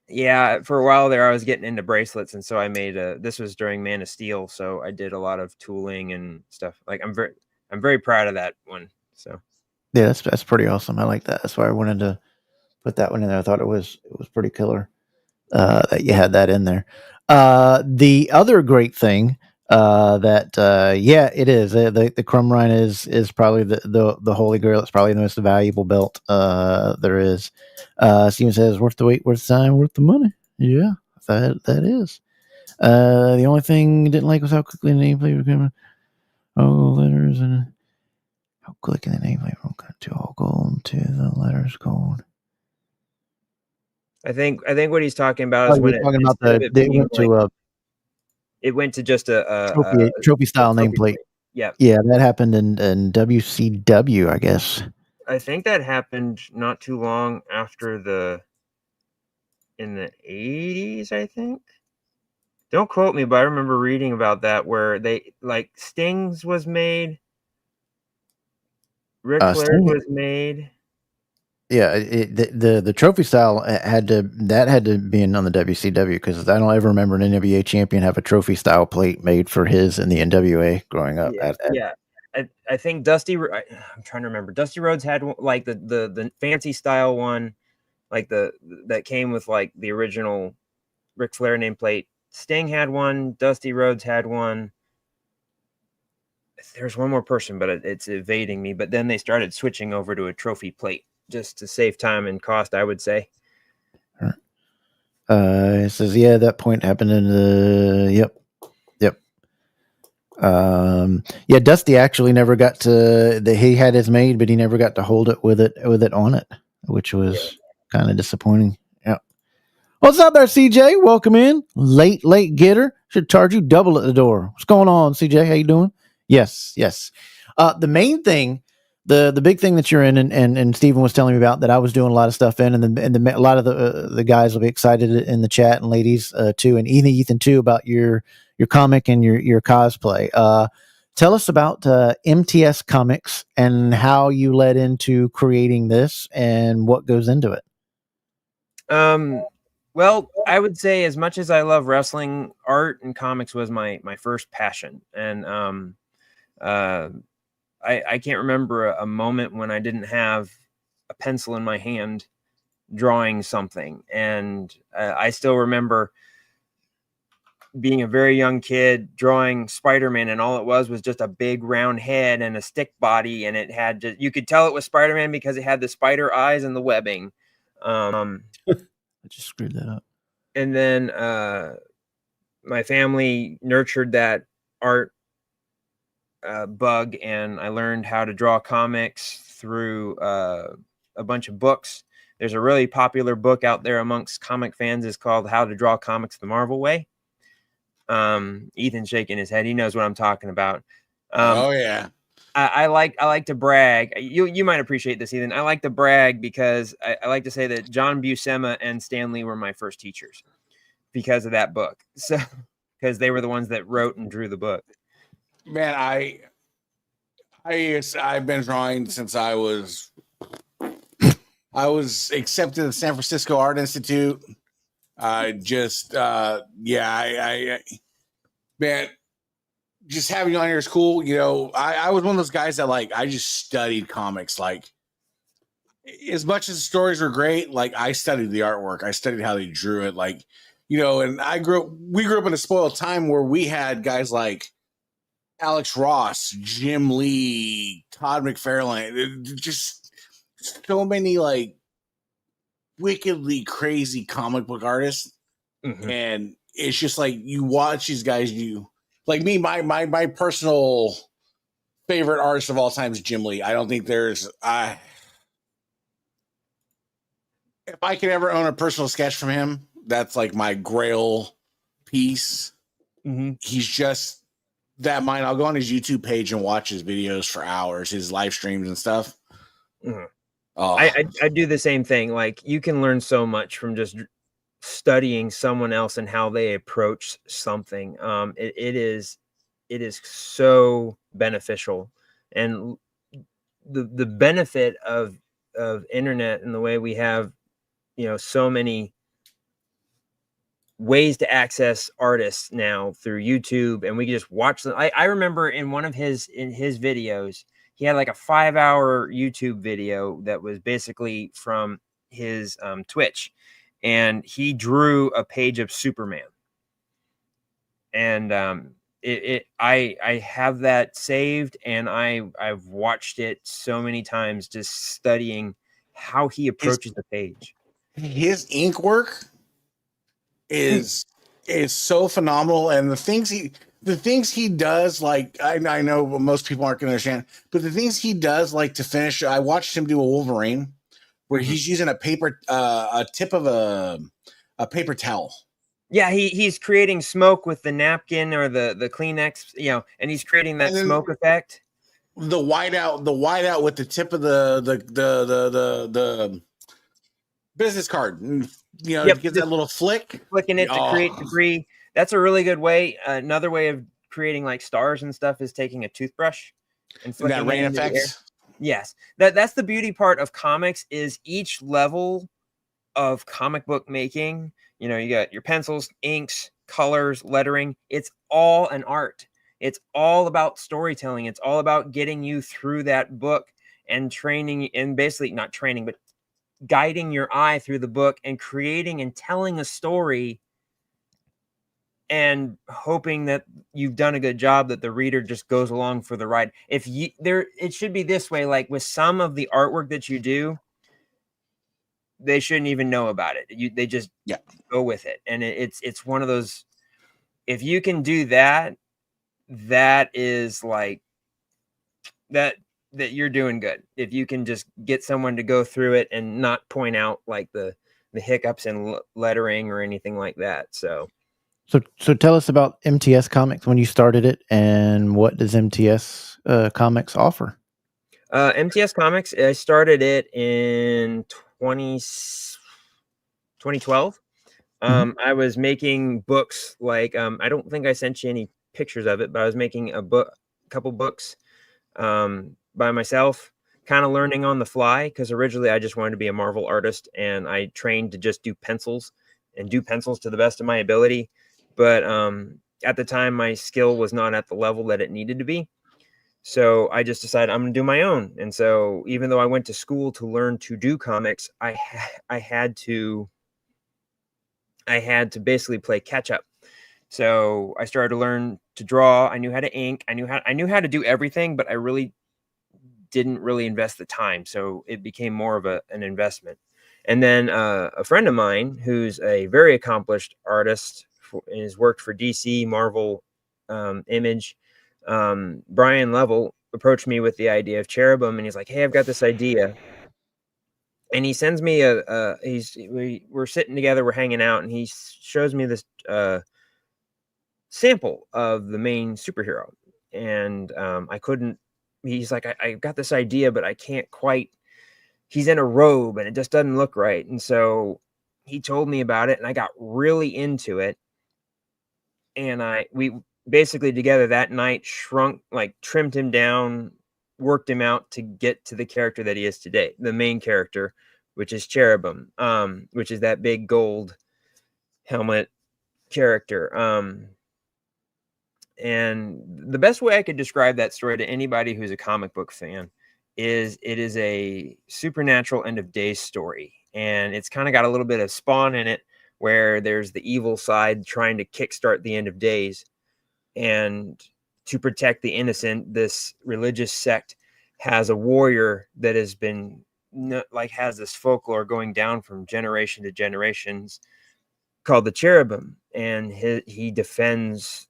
Yeah, for a while there, I was getting into bracelets, and so I made this was during Man of Steel, so I did a lot of tooling and stuff. Like, I'm very proud of that one. So yeah, that's pretty awesome. I like that. That's why I wanted to put that one in there. I thought it was pretty killer that you had that in there. The other great thing it is the Crumrine is probably the holy grail. It's probably the most valuable belt there is. Steven says, worth the wait, worth the time, worth the money. Yeah, that is. The only thing I didn't like was how quickly the nameplate became letters, and how quickly the nameplate from to all gold to the letters gold. I think what he's talking about is when it went to just a trophy style nameplate. Yeah, that happened in WCW, I guess. I think that happened not too long after in the 80s, I think. Don't quote me, but I remember reading about that where they, like, Sting's was made, Ric Flair was made. Yeah, the trophy style had to be on the WCW, because I don't ever remember an NWA champion have a trophy style plate made for his in the NWA growing up. I think Dusty. I'm trying to remember. Dusty Rhodes had like the fancy style one, like that came with like the original Ric Flair nameplate. Sting had one. Dusty Rhodes had one. There's one more person, but it's evading me. But then they started switching over to a trophy plate, just to save time and cost, I would say. It says, that point happened in the yep. Dusty actually never got to he had his made, but he never got to hold it with it on it, which was kind of disappointing. Yeah. What's up there, CJ? Welcome in. Late getter. Should charge you double at the door. What's going on, CJ? How you doing? Yes. The main thing, the big thing that you're in, and Stephen was telling me about that I was doing a lot of stuff in, and a lot of the guys will be excited in the chat, and ladies too, and Ethan too, about your comic and your cosplay. Tell us about MTS Comics and how you led into creating this and what goes into it. Well, I would say as much as I love wrestling, art and comics was my first passion. And I can't remember a moment when I didn't have a pencil in my hand drawing something. And I still remember being a very young kid drawing Spider-Man, and all it was just a big round head and a stick body, and it had you could tell it was Spider-Man because it had the spider eyes and the webbing. I just screwed that up. And then my family nurtured that art bug, and I learned how to draw comics through a bunch of books. There's a really popular book out there amongst comic fans. It's called How to Draw Comics the Marvel Way. Ethan's shaking his head. He knows what I'm talking about. Oh yeah. I like to brag. You might appreciate this, Ethan. I like to brag because I like to say that John Buscema and Stan Lee were my first teachers because of that book. So because they were the ones that wrote and drew the book. Man, I've been drawing since I was accepted at the San Francisco Art Institute. Man, just having you on here is cool. You know, I was one of those guys that like I just studied comics. Like, as much as the stories were great, like I studied the artwork. I studied how they drew it. Like, you know, and we grew up in a spoiled time where we had guys like Alex Ross, Jim Lee, Todd McFarlane, just so many like wickedly crazy comic book artists. Mm-hmm. And it's just like you watch these guys, you like me, my personal favorite artist of all time is Jim Lee. I don't think there's if I could ever own a personal sketch from him, that's like my grail piece. Mm-hmm. He's just that mine. I'll go on his YouTube page and watch his videos for hours, his live streams and stuff. Mm-hmm. Oh. I do the same thing. Like you can learn so much from just studying someone else and how they approach something. It is so beneficial, and the benefit of internet and the way we have, you know, so many ways to access artists now through YouTube, and we can just watch them. I remember in one of his videos, he had like a 5-hour YouTube video that was basically from his Twitch, and he drew a page of Superman. And I have that saved, and I've watched it so many times, just studying how he approaches the page. His ink work is so phenomenal, and the things he does, like I know most people aren't going to understand, but the things he does, like to finish, I watched him do a Wolverine where he's using a tip of a paper towel. Yeah, he's creating smoke with the napkin or the Kleenex, you know, and he's creating that smoke effect. The whiteout with the tip of the business card, you know, yep, to get that little flicking it to create debris. That's a really good way. Another way of creating like stars and stuff is taking a toothbrush and flicking that rain effects. Yes, that's the beauty part of comics, is each level of comic book making. You know, you got your pencils, inks, colors, lettering. It's all an art. It's all about storytelling. It's all about getting you through that book and training, and basically not training, but guiding your eye through the book and creating and telling a story and hoping that you've done a good job, that the reader just goes along for the ride. It should be this way. Like with some of the artwork that you do, they shouldn't even know about it. They just go with it. And it's one of those, if you can do that, that is like, that that you're doing good. If you can just get someone to go through it and not point out like the hiccups in lettering or anything like that. So tell us about MTS Comics when you started it, and what does MTS Comics offer? MTS Comics, I started it in 2012. I was making books like I don't think I sent you any pictures of it, but I was making a couple books by myself, kind of learning on the fly, because originally I just wanted to be a Marvel artist, and I trained to just do pencils to the best of my ability. But at the time, my skill was not at the level that it needed to be. So I just decided I'm going to do my own. And so even though I went to school to learn to do comics, I had to basically play catch up. So I started to learn to draw. I knew how to ink. I knew how to do everything, but I really didn't invest the time. So it became more of an investment. And then a friend of mine who's a very accomplished artist and has worked for DC, Marvel, Image, Brian Level, approached me with the idea of Cherubim, and he's like, "Hey, I've got this idea." And he sends me we're sitting together, we're hanging out, and he shows me this sample of the main superhero. And he's like, I've got this idea, but I can't quite, he's in a robe and it just doesn't look right. And so he told me about it, and I got really into it. And we basically together that night trimmed him down, worked him out to get to the character that he is today, the main character, which is Cherubim, which is that big gold helmet character. And the best way I could describe that story to anybody who's a comic book fan is it is a supernatural end of days story. And it's kind of got a little bit of Spawn in it, where there's the evil side trying to kickstart the end of days. And to protect the innocent, this religious sect has a warrior that has been has this folklore going down from generation to generations called the Cherubim. And he defends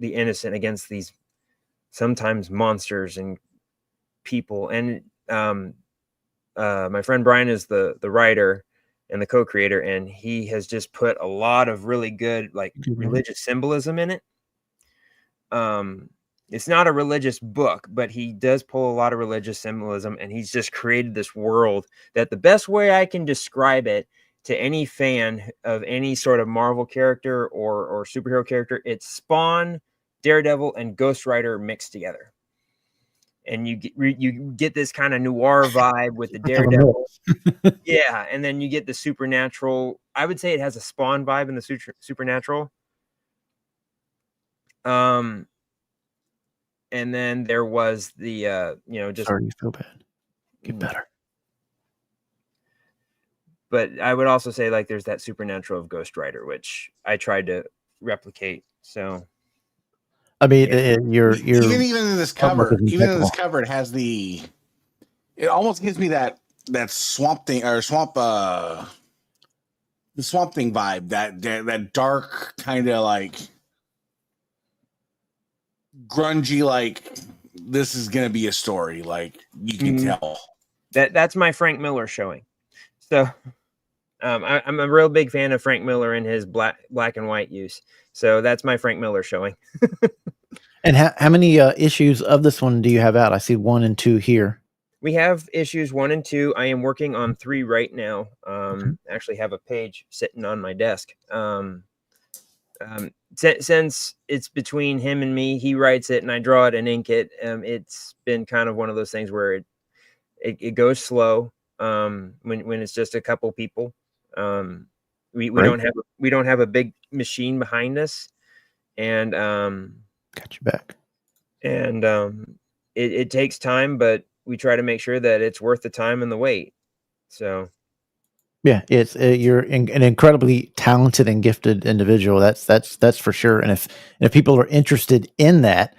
the innocent against these sometimes monsters and people. And my friend Brian is the writer and the co-creator, and he has just put a lot of really good religious symbolism in it. It's not a religious book, but he does pull a lot of religious symbolism, and he's just created this world that the best way I can describe it to any fan of any sort of Marvel character or superhero character, it's Spawn, Daredevil, and Ghost Rider mixed together. And you get this kind of noir vibe with the Daredevil. Yeah, and then you get the supernatural. I would say it has a Spawn vibe in the supernatural. And then there was the just Sorry, you feel bad. Get better. But I would also say there's that supernatural of Ghost Rider, which I tried to replicate. So I mean, you're even in this cover, it has it almost gives me that swamp thing or the Swamp Thing vibe, that dark kind of grungy, this is gonna be a story, you can tell. That's my Frank Miller showing. So I'm a real big fan of Frank Miller and his black and white use. So that's my Frank Miller showing. And how many issues of this one do you have out? I see 1 and 2 here. We have issues 1 and 2. I am working on 3 right now. Actually have a page sitting on my desk. Since it's between him and me, he writes it and I draw it and ink it. It's been kind of one of those things where it goes slow when it's just a couple people. We don't have a big machine behind us, and got your back. And it takes time, but we try to make sure that it's worth the time and the wait. So yeah, it's you're an incredibly talented and gifted individual. That's for sure. And if people are interested in that,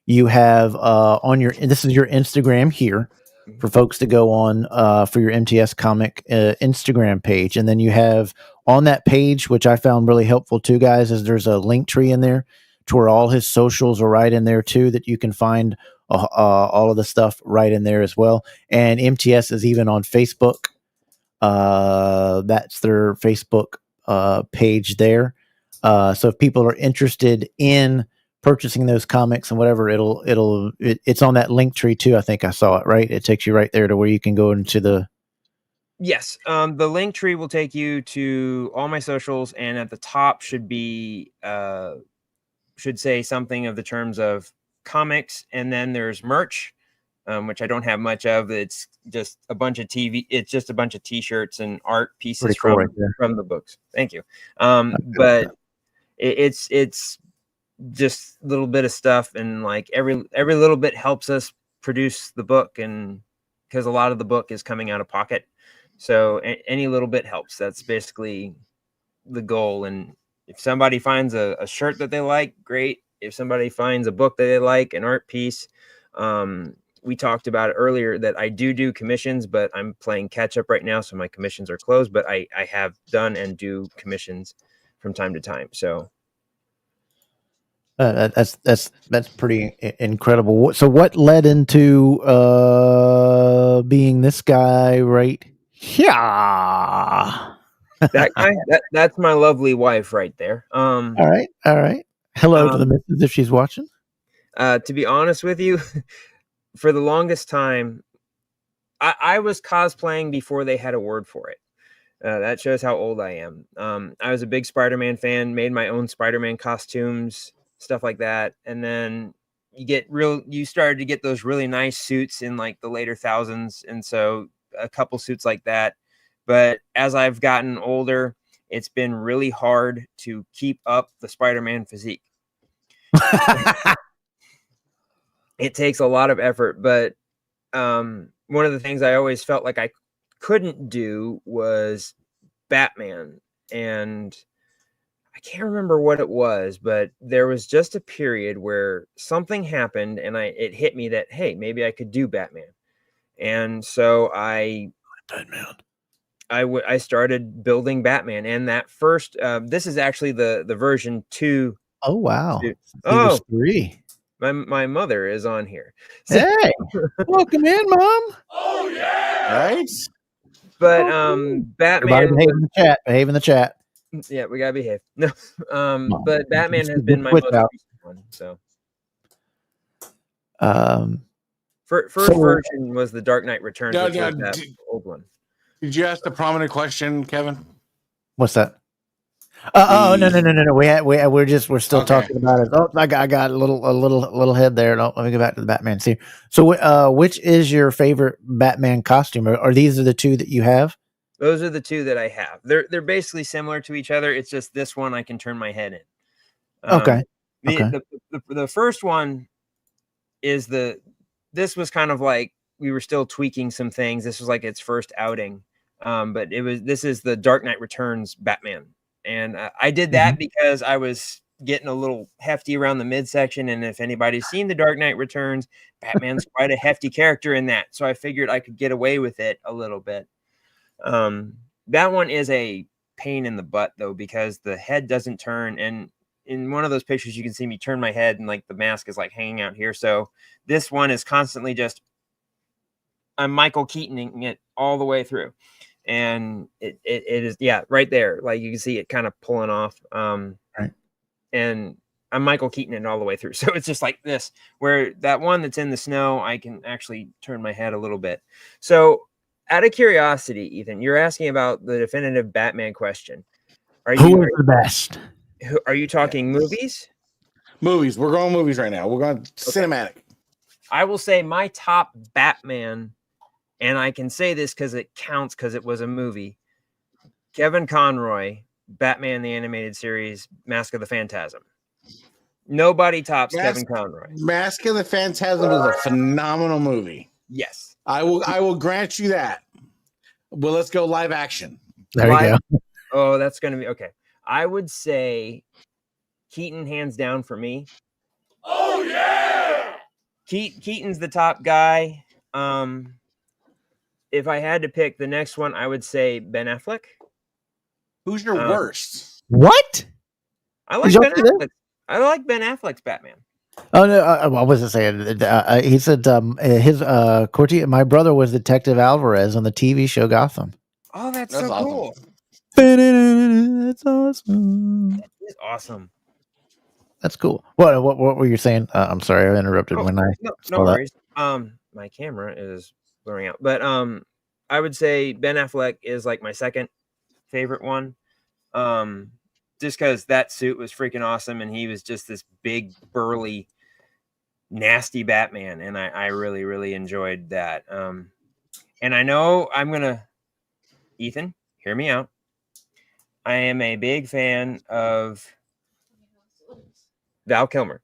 you have this is your Instagram here for folks to go on for your MTS Comic Instagram page, and then you have on that page, which I found really helpful too, guys, is there's a link tree in there to where all his socials are right in there too, that you can find all of the stuff right in there as well. And MTS is even on Facebook. That's their Facebook page there. So if people are interested in purchasing those comics and whatever, it's on that link tree too. I think I saw it, right? It takes you right there to where you can go into the. Yes. The link tree will take you to all my socials, and at the top should say something of the terms of comics, and then there's merch, which I don't have much of. It's just a bunch of It's just a bunch of T-shirts and art pieces Cool right from the books. Thank you. But it's just a little bit of stuff, and like every little bit helps us produce the book, and because a lot of the book is coming out of pocket, so any little bit helps. That's basically the goal. And if somebody finds a shirt that they like, great. If somebody finds a book that they like, an art piece, we talked about it earlier that I do commissions, but I'm playing catch up right now, so my commissions are closed. But I have done and do commissions from time to time. So that's pretty incredible. So what led into being this guy right here? That guy, that's my lovely wife right there. All right. Hello to the missus if she's watching. To be honest with you, for the longest time, I was cosplaying before they had a word for it. That shows how old I am. I was a big Spider-Man fan, made my own Spider-Man costumes, stuff like that. And then you started to get those really nice suits in like the later thousands. And so a couple suits like that. But as I've gotten older, it's been really hard to keep up the Spider-Man physique. It takes a lot of effort, but one of the things I always felt like I couldn't do was Batman. And I can't remember what it was, but there was just a period where something happened and it hit me that, hey, maybe I could do Batman. And so I started building Batman. And that first, this is actually the version 2. Oh, wow. He was 3. My mother is on here. So, hey, welcome in, Mom. Oh, yeah! Nice. But Batman, behave in the chat. Yeah, we gotta behave. No, but Batman has been my most recent one. So, first version was the Dark Knight Returns, which was that old one. Did you ask the prominent question, Kevin? What's that? No. We're still talking about it. Oh, I got a little head there. No, let me go back to the Batman scene. So, which is your favorite Batman costume? Or these are the 2 that you have? Those are the 2 that I have. They're basically similar to each other. It's just this one I can turn my head in. Okay. The first one is this was kind of like we were still tweaking some things. This was like its first outing. But this is the Dark Knight Returns Batman. And I did that because I was getting a little hefty around the midsection. And if anybody's seen The Dark Knight Returns, Batman's quite a hefty character in that. So I figured I could get away with it a little bit. That one is a pain in the butt, though, because the head doesn't turn. And in one of those pictures, you can see me turn my head and like the mask is like hanging out here. So this one is constantly just I'm Michael Keatoning it all the way through. And it is, right there. Like you can see it kind of pulling off. Right. And I'm Michael Keaton it all the way through. So it's just like this, where that one that's in the snow, I can actually turn my head a little bit. So out of curiosity, Ethan, you're asking about the definitive Batman question. Who is the best? Are you talking movies? Movies. We're going movies right now. We're going cinematic. I will say my top Batman, and I can say this because it counts because it was a movie. Kevin Conroy, Batman the Animated Series, Mask of the Phantasm. Nobody tops Kevin Conroy. Mask of the Phantasm is a phenomenal movie. Yes. I will grant you that. Well, let's go live action. There you go. Oh, that's going to be okay. I would say Keaton hands down for me. Oh, yeah! Keaton's the top guy. If I had to pick the next one, I would say Ben Affleck. Who's your worst? What? I like Ben Affleck. I like Ben Affleck's Batman. Oh no, I wasn't saying. He said his Corti. My brother was Detective Alvarez on the TV show Gotham. Oh, that's That's so awesome. cool. That's awesome. It's awesome. That's cool. What were you saying? I'm sorry, I interrupted when I no saw that. worries. My camera is blurring out, but I would say Ben Affleck is like my second favorite one. Just because that suit was freaking awesome, and he was just this big, burly, nasty Batman, and I really, really enjoyed that. And I know I'm gonna, Ethan, hear me out. I am a big fan of Val Kilmer.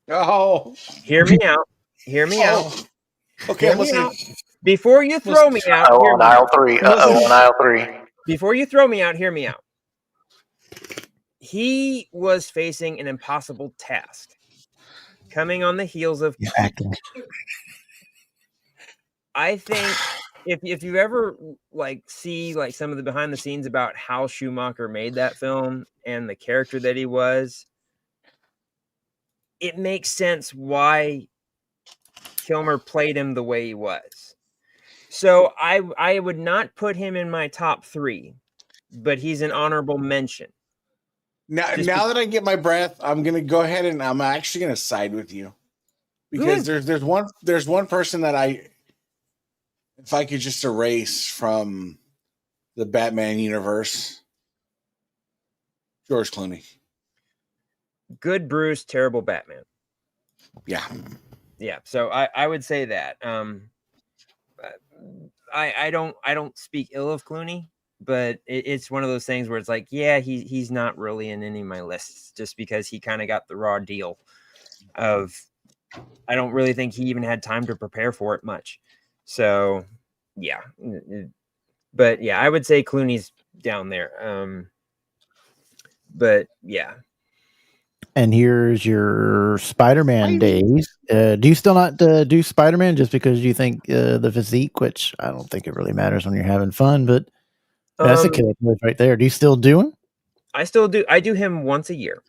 Oh, Hear me out. Hear me out. okay. Hear I'm me listening. out. Before you throw me out, Oh, hear on me aisle out. 3. On aisle 3. Before you throw me out, hear me out. He was facing an impossible task, coming on the heels of. He's acting. I think if you ever like see like some of the behind the scenes about how Schumacher made that film and the character that he was, it makes sense why Kilmer played him the way he was. So I would not put him in my top 3, but he's an honorable mention. Now that I get my breath, I'm gonna go ahead and I'm actually gonna side with you because there's one person that if I could just erase from the Batman universe, George Clooney. Good Bruce, terrible Batman. Yeah. So I would say that. I don't speak ill of Clooney, but it's one of those things where it's like, yeah, he's not really in any of my lists just because he kind of got the raw deal of. I don't really think he even had time to prepare for it much. So, yeah. But yeah, I would say Clooney's down there. But yeah. And here's your Spider-Man days. Do you still not do Spider-Man just because you think the physique, which I don't think it really matters when you're having fun, but that's a killer voice right there. Do you still do him? I still do. I do him once a year.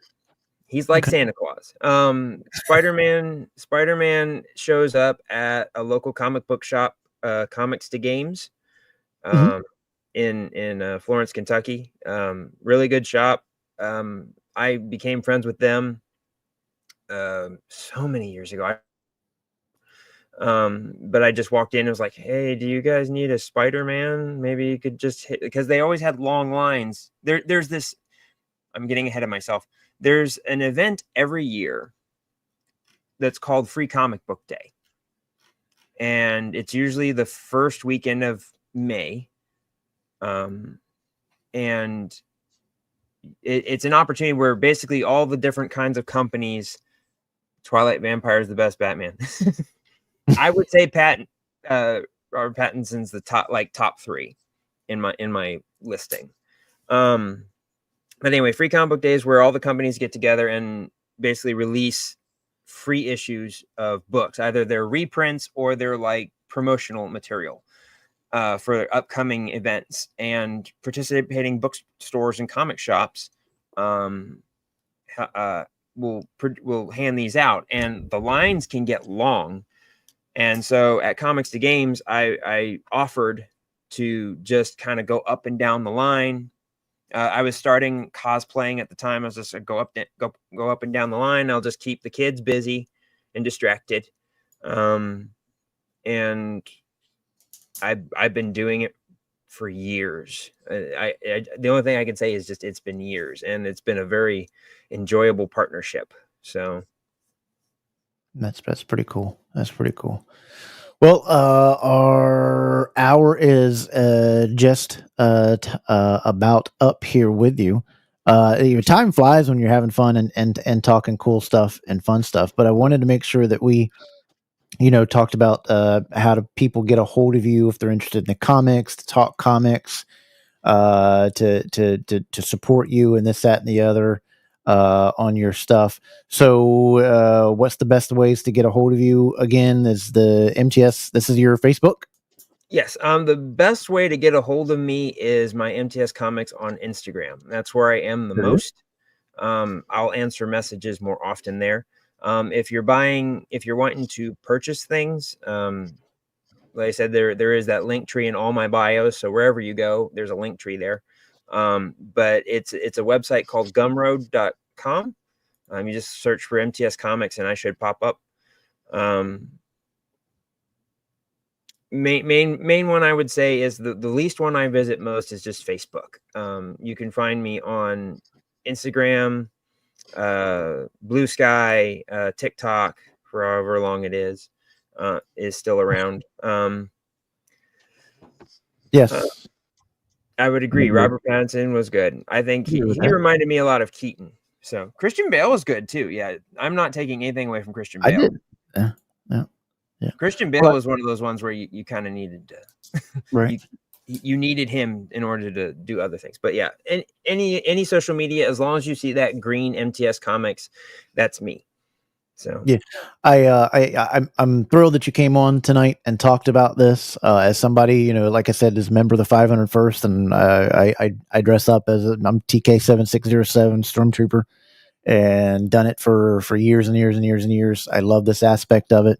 He's like Santa Claus. Spider-Man shows up at a local comic book shop, Comics to Games, in Florence, Kentucky. Really good shop. I became friends with them so many years ago. But I just walked in and was like, hey, do you guys need a Spider-Man? Maybe you could just hit, because they always had long lines. There's this, I'm getting ahead of myself. There's an event every year that's called Free Comic Book Day. And it's usually the first weekend of May. And it's an opportunity where basically all the different kinds of companies, Twilight Vampire is the best Batman. I would say Robert Pattinson's the top 3 in my listing. But anyway, Free Comic Book Day is where all the companies get together and basically release free issues of books. Either they're reprints or they're like promotional material for upcoming events. And participating bookstores and comic shops will hand these out. And the lines can get long. And so at Comics to Games, I offered to just kind of go up and down the line. I was starting cosplaying at the time. I was just go up and down the line. I'll just keep the kids busy and distracted. And I've been doing it for years. The only thing I can say is just it's been years, and it's been a very enjoyable partnership. So that's pretty cool. That's pretty cool. Well, our hour is just about up here with you. Your time flies when you're having fun and talking cool stuff and fun stuff. But I wanted to make sure that we, talked about how do people get a hold of you if they're interested in the comics, to talk comics, to support you and this, that, and the other. On your stuff. So what's the best ways to get a hold of you? Again, is the MTS, this is your Facebook? Yes. The best way to get a hold of me is my MTS Comics on Instagram. That's where I am the most. I'll answer messages more often there. If you're wanting to purchase things, like I said, there is that link tree in all my bios. So wherever you go, there's a link tree there. But it's a website called gumroad.com. You just search for MTS Comics and I should pop up. Main one I would say is the least one I visit most is just Facebook. You can find me on Instagram, Blue Sky, TikTok, for however long it is still around. Yes. I would agree. Robert Pattinson was good. I think he reminded me a lot of Keaton. So Christian Bale was good too. Yeah, I'm not taking anything away from Christian Bale. I did. Yeah. Christian Bale was one of those ones where you kind of needed to, right. You needed him in order to do other things. But yeah, any social media, as long as you see that green MTS Comics, that's me. So yeah, I'm thrilled that you came on tonight and talked about this. As somebody, like I said, is a member of the 501st, and I dress up as I'm TK 7607 Stormtrooper, and done it for years and years and years and years. I love this aspect of it.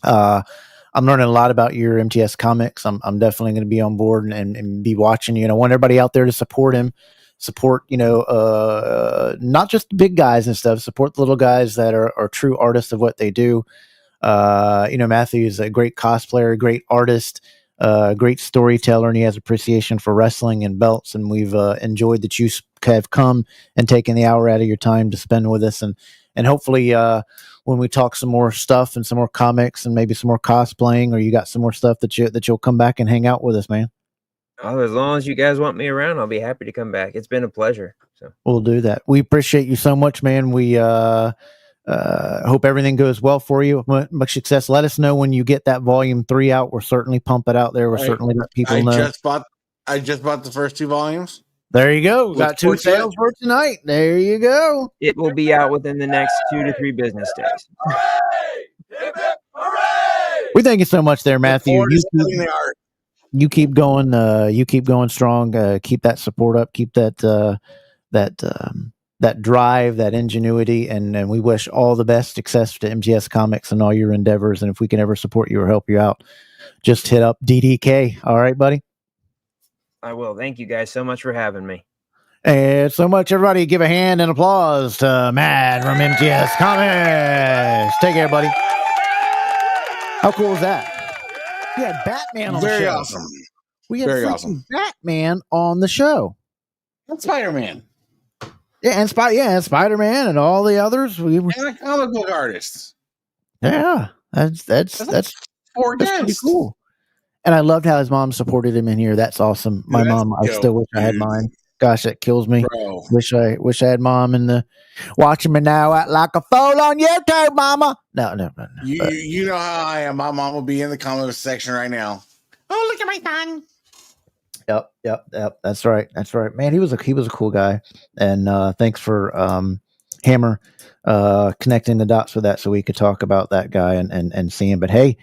I'm learning a lot about your MTS Comics. I'm definitely going to be on board and be watching. I want everybody out there to support him. Support, not just the big guys and stuff. Support the little guys that are true artists of what they do. Matthew is a great cosplayer, great artist, great storyteller, and he has appreciation for wrestling and belts. And we've enjoyed that you have come and taken the hour out of your time to spend with us. And hopefully, when we talk some more stuff and some more comics and maybe some more cosplaying, or you got some more stuff that you'll come back and hang out with us, man. Oh, as long as you guys want me around, I'll be happy to come back. It's been a pleasure. So we'll do that. We appreciate you so much, man. We hope everything goes well for you. Much success. Let us know when you get that volume 3 out. We'll certainly pump it out there. We'll certainly let people know. I just bought the first 2 volumes. There you go. Got 2 sales for tonight. There you go. It will be out within the next 2 to 3 business days. Hooray! We thank you so much there, Matthew. You keep going. You keep going strong. Keep that support up. Keep that that drive, that ingenuity, and we wish all the best success to MTS Comics and all your endeavors. And if we can ever support you or help you out, just hit up DDK. All right, buddy. I will. Thank you guys so much for having me. And so much, everybody. Give a hand and applause to Matt from MTS Comics. Take care, buddy. How cool is that? We had Batman on the show. Very awesome. We had Batman on the show. And Spider-Man. Yeah, and Spider-Man and all the others. And the comic book artists. Yeah, that's 4 guests. Pretty cool. And I loved how his mom supported him in here. That's awesome. My mom, I still wish I had mine. Gosh, that kills me. Bro. Wish I had mom in the watching me now act like a fool on YouTube, mama. No. You know how I am. My mom will be in the comments section right now. Oh, look at my son. Yep. That's right. Man, he was a cool guy. And thanks for Hammer connecting the dots with that so we could talk about that guy and see him. But hey,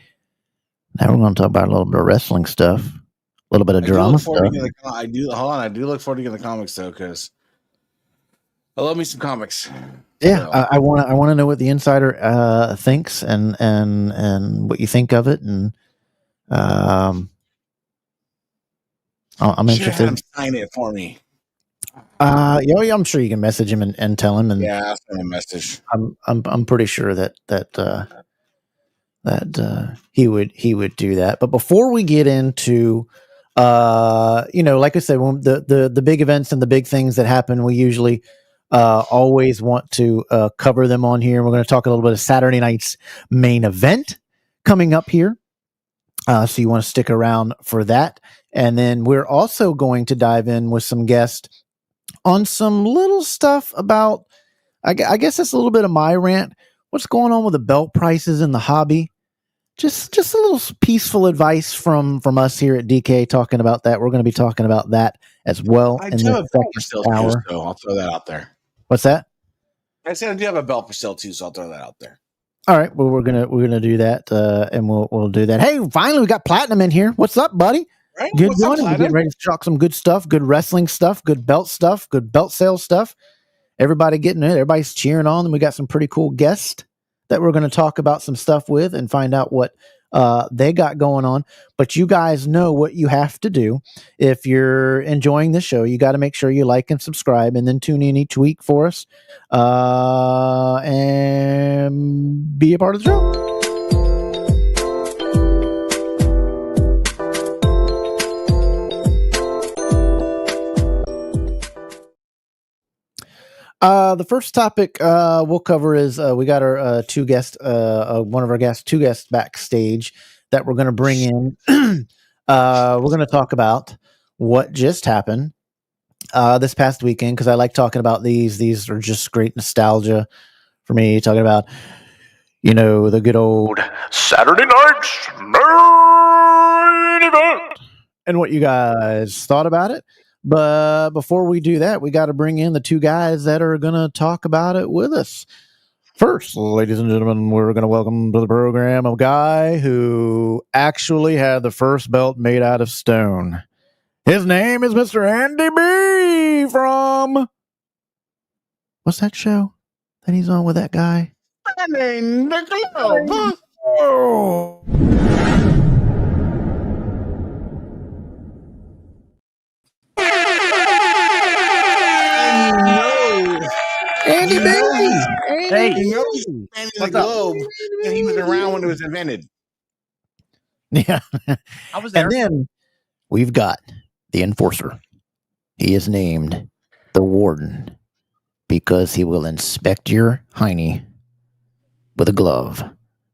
now we're going to talk about a little bit of wrestling stuff. A little bit of drama stuff. I do look forward to getting the comics though, because I love me some comics. Yeah, so. I want to know what the insider thinks and what you think of it, and I'm interested. Have him sign it for me. Yeah, I'm sure you can message him and tell him. And yeah, I'll send a message. I'm pretty sure that he would do that. But before we get into like I said, when the big events and the big things that happen, we usually always want to cover them on here. We're going to talk a little bit of Saturday night's main event coming up here. So you want to stick around for that. And then we're also going to dive in with some guests on some little stuff about, I guess it's a little bit of my rant. What's going on with the belt prices in the hobby? Just a little peaceful advice from us here at DK talking about that. We're going to be talking about that as well in the second hour. So I'll throw that out there. What's that? I said I do have a belt for sale too, so I'll throw that out there. All right. Well, we're gonna do that, and we'll do that. Hey, finally we got Platinum in here. What's up, buddy? Right? Good morning. We're getting ready to talk some good stuff, good wrestling stuff, good belt stuff, good belt sales stuff. Everybody getting it. Everybody's cheering on, and we got some pretty cool guests that we're going to talk about some stuff with and find out what they got going on. But you guys know what you have to do. If you're enjoying the show, you got to make sure you like and subscribe, and then tune in each week for us and be a part of the show. The first topic we'll cover is we got our two guests, one of our guests, two guests backstage that we're going to bring in. We're going to talk about what just happened this past weekend, because I like talking about these. These are just great nostalgia for me, talking about, you know, the good old Saturday night's main event and what you guys thought about it. But before we do that, we got to bring in the two guys that are going to talk about it with us. First, ladies and gentlemen, we're going to welcome to the program a guy who actually had the first belt made out of stone. His name is Mr. Andy B from... What's that show that he's on with that guy? Oh. Andy B. Hey, you know, Spanning the Globe, and he was around when it was invented. Yeah. I was there. And then we've got the enforcer. He is named the Warden because he will inspect your hiney with a glove.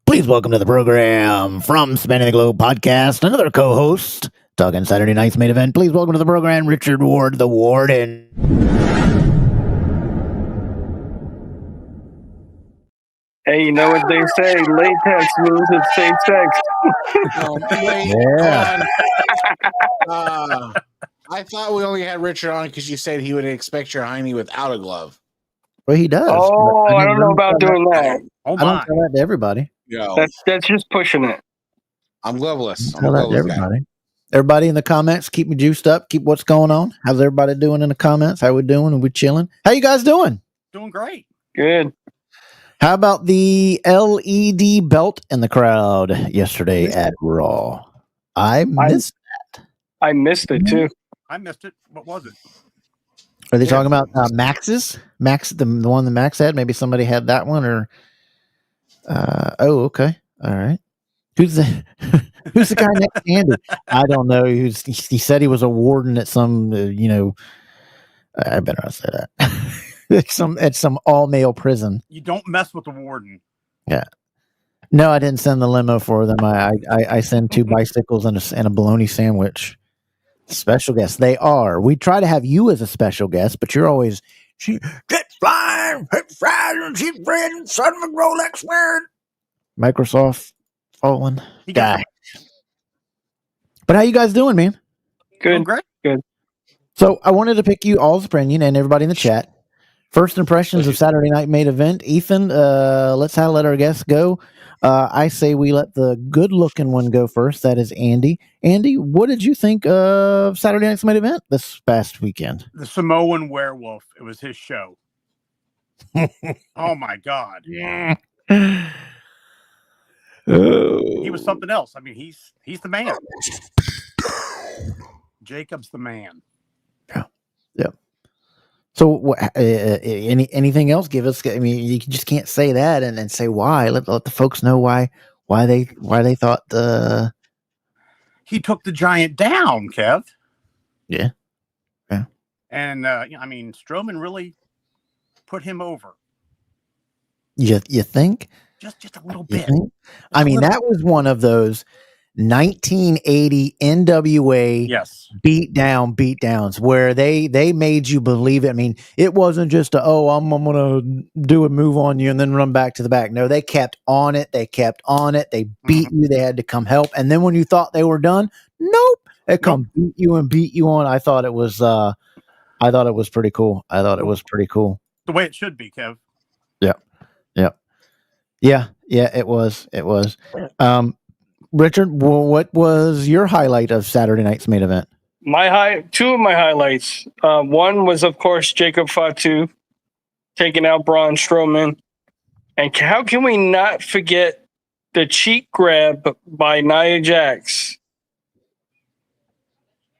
Please welcome to the program from Spanning the Globe podcast, another co-host talking Saturday night's main event. Please welcome to the program Richard Ward, the Warden. Hey, you know what they say? Latex loses safe sex. Yeah. I thought we only had Richard on because you said he would expect your hiney without a glove. Well, he does. Oh, I don't know about doing that. I don't tell that to everybody. Yo, That's just pushing it. I'm gloveless. I'm Tell a that to gloveless guy. everybody. Everybody in the comments, keep me juiced up. Keep what's going on. How's everybody doing in the comments? How we doing? Are we chilling? How you guys doing? Doing great. Good. How about the LED belt in the crowd yesterday at Raw? I missed that. I missed it too. I missed it. What was it? Are they talking about Max's? Max, the one that Max had? Maybe somebody had that one, or oh, okay, all right. Who's the guy next to Andy? I don't know. He said he was a warden at some, I better not say that. at some all male prison. You don't mess with the warden. Yeah. No, I didn't send the limo for them. I send 2 bicycles and a bologna sandwich. Special guests. They are. We try to have you as a special guest, but you're always get flying, hit fries, and cheap bread, and son of a Rolex wearing. Microsoft fallen guy. But how you guys doing, man? Good. Great. Good. So I wanted to pick you all's opinion and everybody in the chat. First impressions of Saturday night main event. Ethan, let's let our guests go. I say we let the good-looking one go first. That is Andy. Andy, what did you think of Saturday night's main event this past weekend? The Samoan werewolf. It was his show. Oh my God. He was something else. I mean, he's the man. Jacob's the man. Yeah. So, anything else? Give us. I mean, you just can't say that and then say why. Let the folks know why they thought he took the giant down, Kev. Yeah. And I mean, Strowman really put him over. You think? Just a little bit. I mean, that was one of those 1980 NWA beatdowns where they made you believe it. I mean, it wasn't just I'm gonna do a move on you and then run back to the back. No, they kept on it. They beat you. They had to come help. And then when you thought they were done, nope, they come beat you on. I thought it was pretty cool. The way it should be, Kev. Yeah, it was. Richard, what was your highlight of Saturday night's main event? Two of my highlights. One was, of course, Jacob Fatu taking out Braun Strowman. And how can we not forget the cheek grab by Nia Jax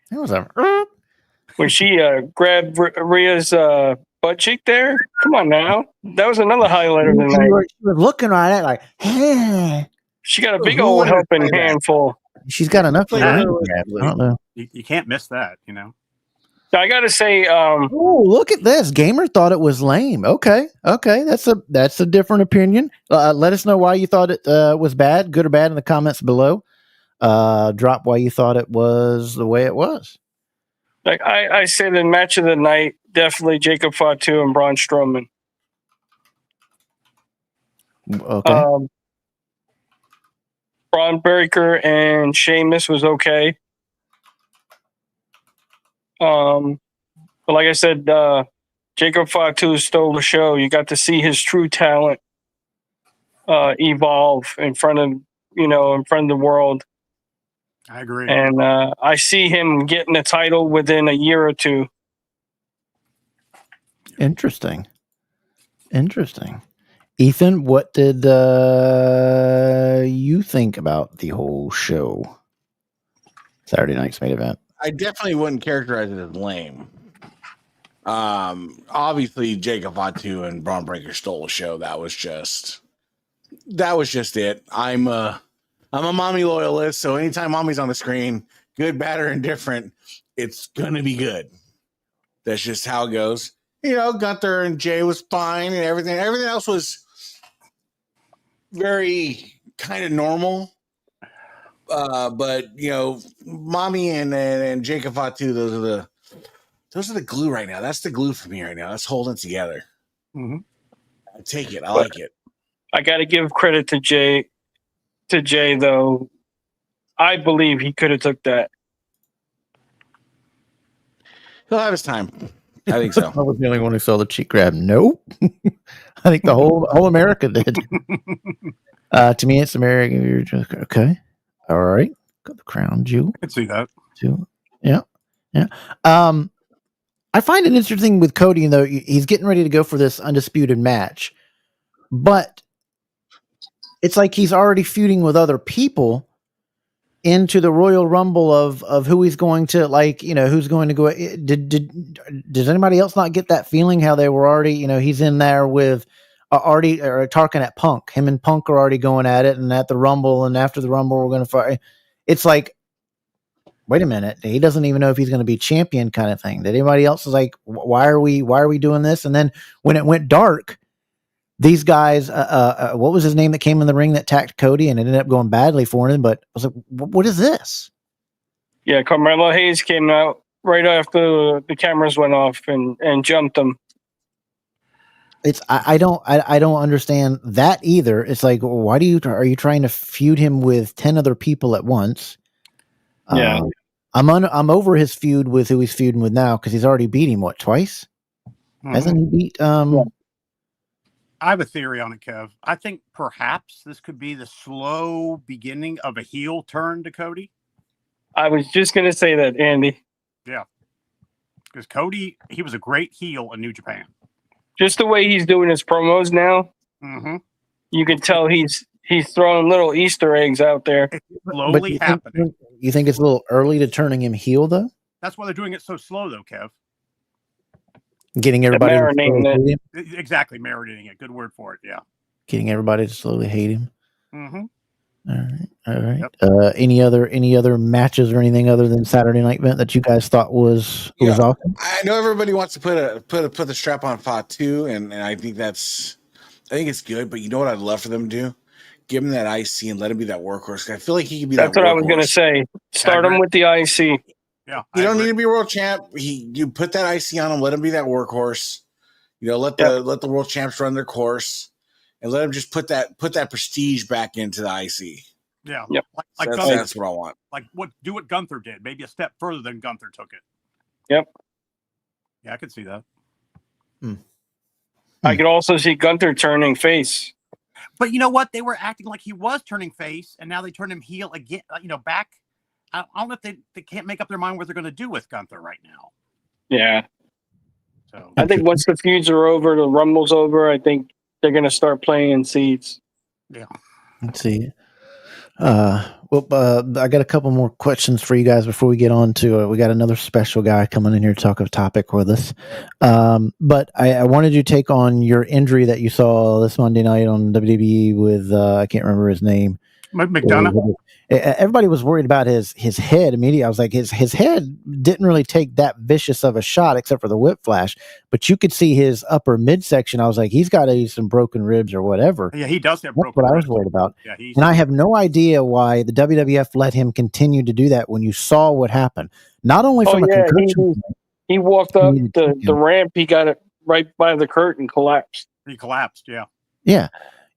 That was a. when she grabbed Rhea's butt cheek there? Come on now. That was another highlight of the night. She was looking right at it like, hey. She got a big Who old wanted to helping play that? handful. She's got enough. Played I her don't know. You can't miss that, you know. I got to say, Oh, look at this! Gamer thought it was lame. Okay, that's a different opinion. Let us know why you thought it was bad, good or bad, in the comments below. Drop why you thought it was the way it was. like I say, the match of the night definitely Jacob Fatu and Braun Strowman. Okay. Braun Breaker and Sheamus was okay. But like I said, Jacob Fatu stole the show. You got to see his true talent evolve in front of the world. I agree. And I see him getting a title within a year or two. Interesting. Ethan, what did you think about the whole show? Saturday night's main event. I definitely wouldn't characterize it as lame. Obviously, Jacob Fatu and Braun Breaker stole the show. That was just it. I'm a mommy loyalist, so anytime mommy's on the screen, good, bad, or indifferent, it's gonna be good. That's just how it goes. Gunther and Jay was fine, and everything else was very kind of normal. But mommy and Jacob Fatu, those are the glue right now. That's the glue for me right now. That's holding it together. Mm-hmm. I take it. I like it. I got to give credit to Jay. Though, I believe he could have took that. He'll have his time. I think so. I was the only one who saw the cheek grab. Nope. I think the whole America did. To me, it's American. You're just okay. All right. Got the crown jewel. I can see that. Yeah. I find it interesting with Cody, though. He's getting ready to go for this undisputed match, but it's like he's already feuding with other people into the Royal Rumble of who he's going to, who's going to go. Does anybody else not get that feeling how they were already, he's in there with already or talking at Punk. Him and Punk are already going at it, and at the Rumble, and after the Rumble, we're going to fight. It's like, wait a minute, he doesn't even know if he's going to be champion, kind of thing. Did anybody else is like, why are we doing this? And then when it went dark, these guys, what was his name that came in the ring that attacked Cody, and it ended up going badly for him? But I was like, what is this? Yeah, Carmelo Hayes came out right after the cameras went off and jumped him. It's I don't understand that either. It's like, why are you trying to feud him with 10 other people at once? Yeah, I'm over his feud with who he's feuding with now, because he's already beat him twice. Mm-hmm. Hasn't he beat? I have a theory on it, Kev. I think perhaps this could be the slow beginning of a heel turn to Cody. I was just going to say that, Andy. Yeah. Because Cody, he was a great heel in New Japan. Just the way he's doing his promos now, you can tell he's throwing little Easter eggs out there. It's slowly happening. You think it's a little early to turning him heel, though? That's why they're doing it so slow, though, Kev. Getting everybody marinating it. Exactly, marinating it. Good word for it. Yeah. Getting everybody to slowly hate him. Mm-hmm. All right. Yep. Any other matches or anything other than Saturday Night Event that you guys thought was awesome? I know everybody wants to put the strap on Fatu, and I think it's good. But you know what I'd love for them to do? Give him that IC and let him be that workhorse. I feel like he could be. That's what I was going to say. Start him with the IC. Yeah, you don't need to be world champ. You put that IC on him. Let him be that workhorse. Let the world champs run their course, and let him just put that prestige back into the IC. Yeah, yep. That's what I want. Do what Gunther did. Maybe a step further than Gunther took it. Yep. Yeah, I could see that. I could also see Gunther turning face. But you know what? They were acting like he was turning face, and now they turned him heel again. Back. I don't know if they can't make up their mind what they're going to do with Gunther right now. Yeah. So I think once the feuds are over, the Rumble's over, I think they're going to start playing seeds. Yeah. Let's see. I got a couple more questions for you guys before we get on to we got another special guy coming in here to talk of topic with us. But I wanted you to take on your injury that you saw this Monday night on WWE with I can't remember his name. McDonough. Everybody was worried about his head immediately. I was like, his head didn't really take that vicious of a shot except for the whip flash, but you could see his upper midsection. I was like, he's got some broken ribs or whatever. Yeah, he does have That's broken what ribs. I was worried about. Yeah, and I have no idea why the WWF let him continue to do that when you saw what happened. Not only from a concussion, he walked up the ramp, he got it right by the curtain, collapsed. He collapsed, yeah. Yeah.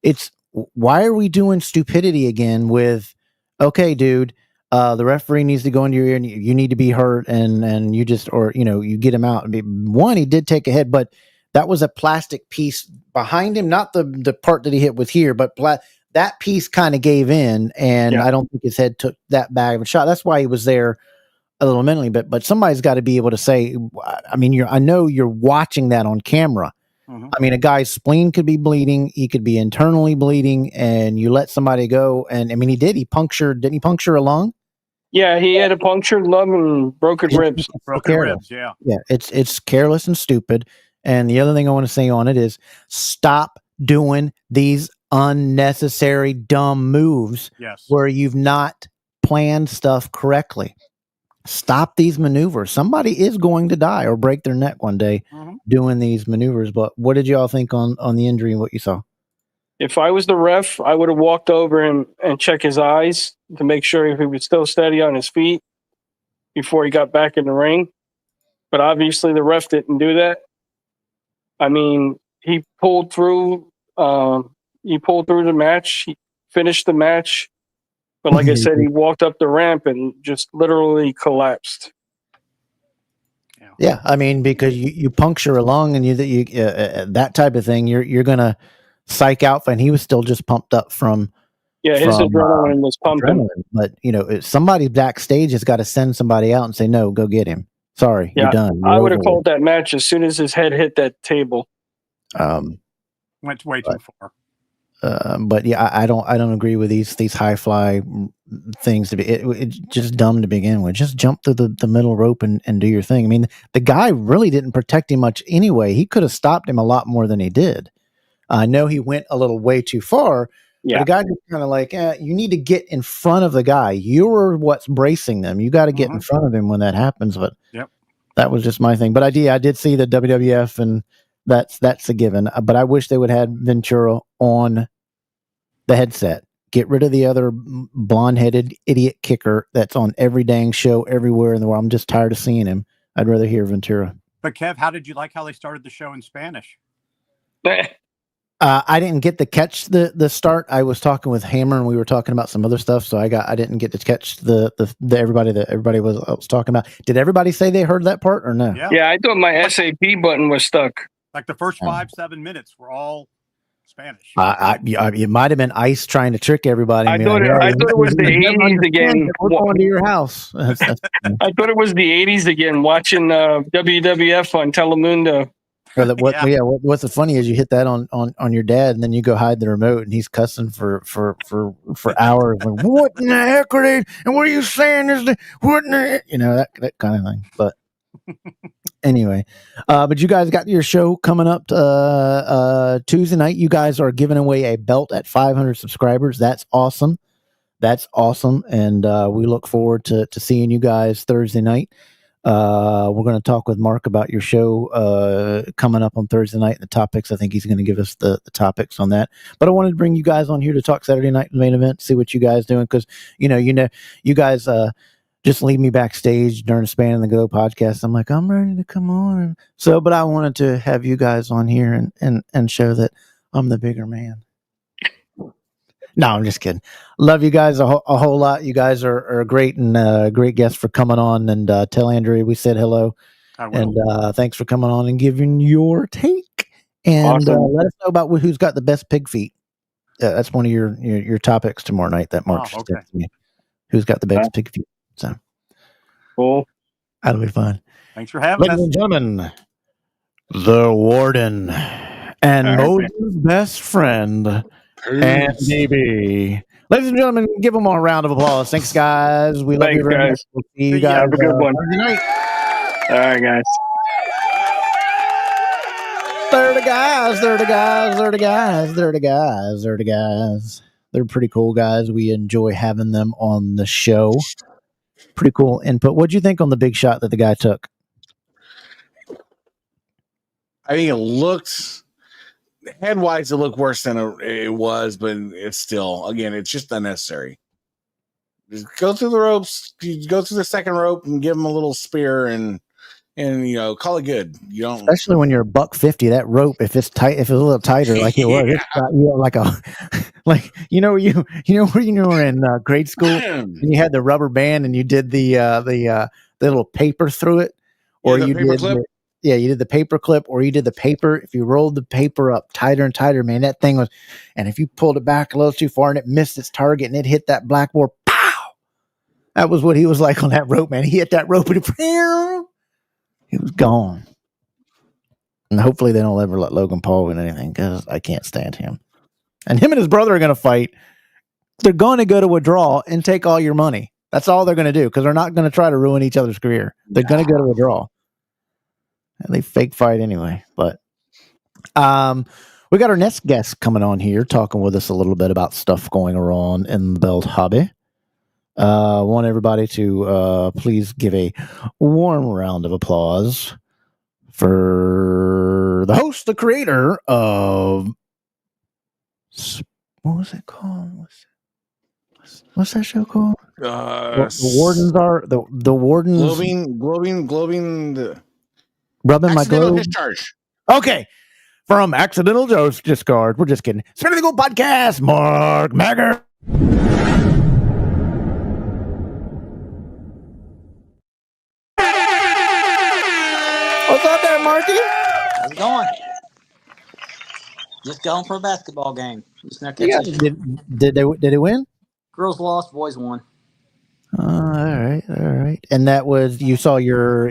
It's why are we doing stupidity again with, okay, dude, the referee needs to go into your ear and you need to be hurt and you just, or, you get him out. One, he did take a hit, but that was a plastic piece behind him, not the part that he hit with here, but that piece kind of gave in, and I don't think his head took that bad of a shot. That's why he was there a little mentally, but somebody's got to be able to say, I mean, I know you're watching that on camera. I mean, a guy's spleen could be bleeding. He could be internally bleeding, and you let somebody go. And I mean, didn't he puncture a lung? Yeah, he had a punctured lung and broken ribs. Broken ribs, yeah. Yeah, it's careless and stupid. And the other thing I want to say on it is stop doing these unnecessary dumb moves where you've not planned stuff correctly. Stop these maneuvers. Somebody is going to die or break their neck one day doing these maneuvers. But what did y'all think on the injury and what you saw? If I was the ref, I would have walked over and checked his eyes to make sure if he was still steady on his feet before he got back in the ring. But obviously the ref didn't do that. I mean, he pulled through the match. He finished the match. But like I said, he walked up the ramp and just literally collapsed. Yeah, I mean, because you puncture a lung and you that type of thing, you're gonna psych out. And he was still just pumped up from his adrenaline was pumping. But somebody backstage has got to send somebody out and say, no, go get him. Sorry, you're done. I would have called that match as soon as his head hit that table. Went way too far. But yeah, I don't agree with these high fly things to be. It's just dumb to begin with. Just jump through the middle rope and do your thing. I mean, the guy really didn't protect him much anyway. He could have stopped him a lot more than he did. I know he went a little way too far. Yeah. But the guy just kind of like, you need to get in front of the guy. You're what's bracing them. You got to get in front of him when that happens. But that was just my thing. But I did see the WWF, and that's a given. But I wish they would have had Ventura on the headset. Get rid of the other blonde-headed idiot kicker that's on every dang show everywhere in the world. I'm just tired of seeing him. I'd rather hear Ventura. But Kev, how did you like how they started the show in Spanish? I didn't get to catch the start. I was talking with Hammer and we were talking about some other stuff, so I didn't get to catch the everybody that everybody was talking about. Did everybody say they heard that part or no? Yeah, I thought my SAP button was stuck. Like the first 5-7 minutes were all Spanish. It might have been Ice trying to trick everybody. I thought it was the 80s again. We're going to your house. I thought it was the 80s again, watching WWF on Telemundo. What's the funny is you hit that on your dad, and then you go hide the remote, and he's cussing for hours. Like, what in the heck are they? And what are you saying? What in the, that kind of thing. But anyway, but you guys got your show coming up Tuesday night. You guys are giving away a belt at 500 subscribers. That's awesome. And we look forward to seeing you guys Thursday night. We're going to talk with Mark about your show coming up on Thursday night and the topics. I think he's going to give us the topics on that. But I wanted to bring you guys on here to talk Saturday night main event, see what you guys doing, because you guys just leave me backstage during the Span and the Go podcast. I'm like, I'm ready to come on. So, but I wanted to have you guys on here and show that I'm the bigger man. No, I'm just kidding. Love you guys a whole lot. You guys are great and great guests for coming on. And tell Andrea we said hello. I will. And thanks for coming on and giving your take. And let us know about who's got the best pig feet. That's one of your topics tomorrow night that Mark just texted me. Who's got the best pig feet? So cool. That'll be fun. Thanks for having us. Ladies and gentlemen, the Warden and All right, Moses' best friend, Andy B. Ladies and gentlemen, give them a round of applause. Thanks, guys. We love you Thanks, very much. guys. We'll see you guys. Have a good one. Thursday night. All right, guys. They're the guys. They're the guys. They're the guys. They're the guys. They're the guys. They're pretty cool guys. We enjoy having them on the show. Pretty cool input. What'd you think on the big shot that the guy took? I think it looked head-wise, it looked worse than it was, but it's still, again, it's just unnecessary. Just go through the ropes, go through the second rope, and give him a little spear, and call it good. You don't, Especially when you're $150, that rope, if it's tight, if it's a little tighter, like it was, it's got, like a, like where you were in grade school and you had the rubber band and you did the little paper through it, or you did clip. You did the paper clip, or you did the paper. If you rolled the paper up tighter and tighter, man, that thing was, and if you pulled it back a little too far and it missed its target and it hit that blackboard, pow! That was what he was like on that rope, man. He hit that rope and he was gone. And hopefully they don't ever let Logan Paul win anything, because I can't stand him. And him and his brother are going to fight. They're going to go to a draw and take all your money. That's all they're going to do, because they're not going to try to ruin each other's career. They're going to go to a draw. And they fake fight anyway. But we got our next guest coming on here, talking with us a little bit about stuff going on in the belt hobby. I want everybody to please give a warm round of applause for the host, the creator of, what was it called? What's that show called? The Wardens are the Wardens globing rubbing my globe. Discharge. Okay, from Accidental Discard. We're just kidding. Spin the Go Podcast. Mark Magger. What's up there, Marky? How's it going? Just going for a basketball game. Just not Yeah, did they win? Girls lost, boys won. All right. And that was, you saw your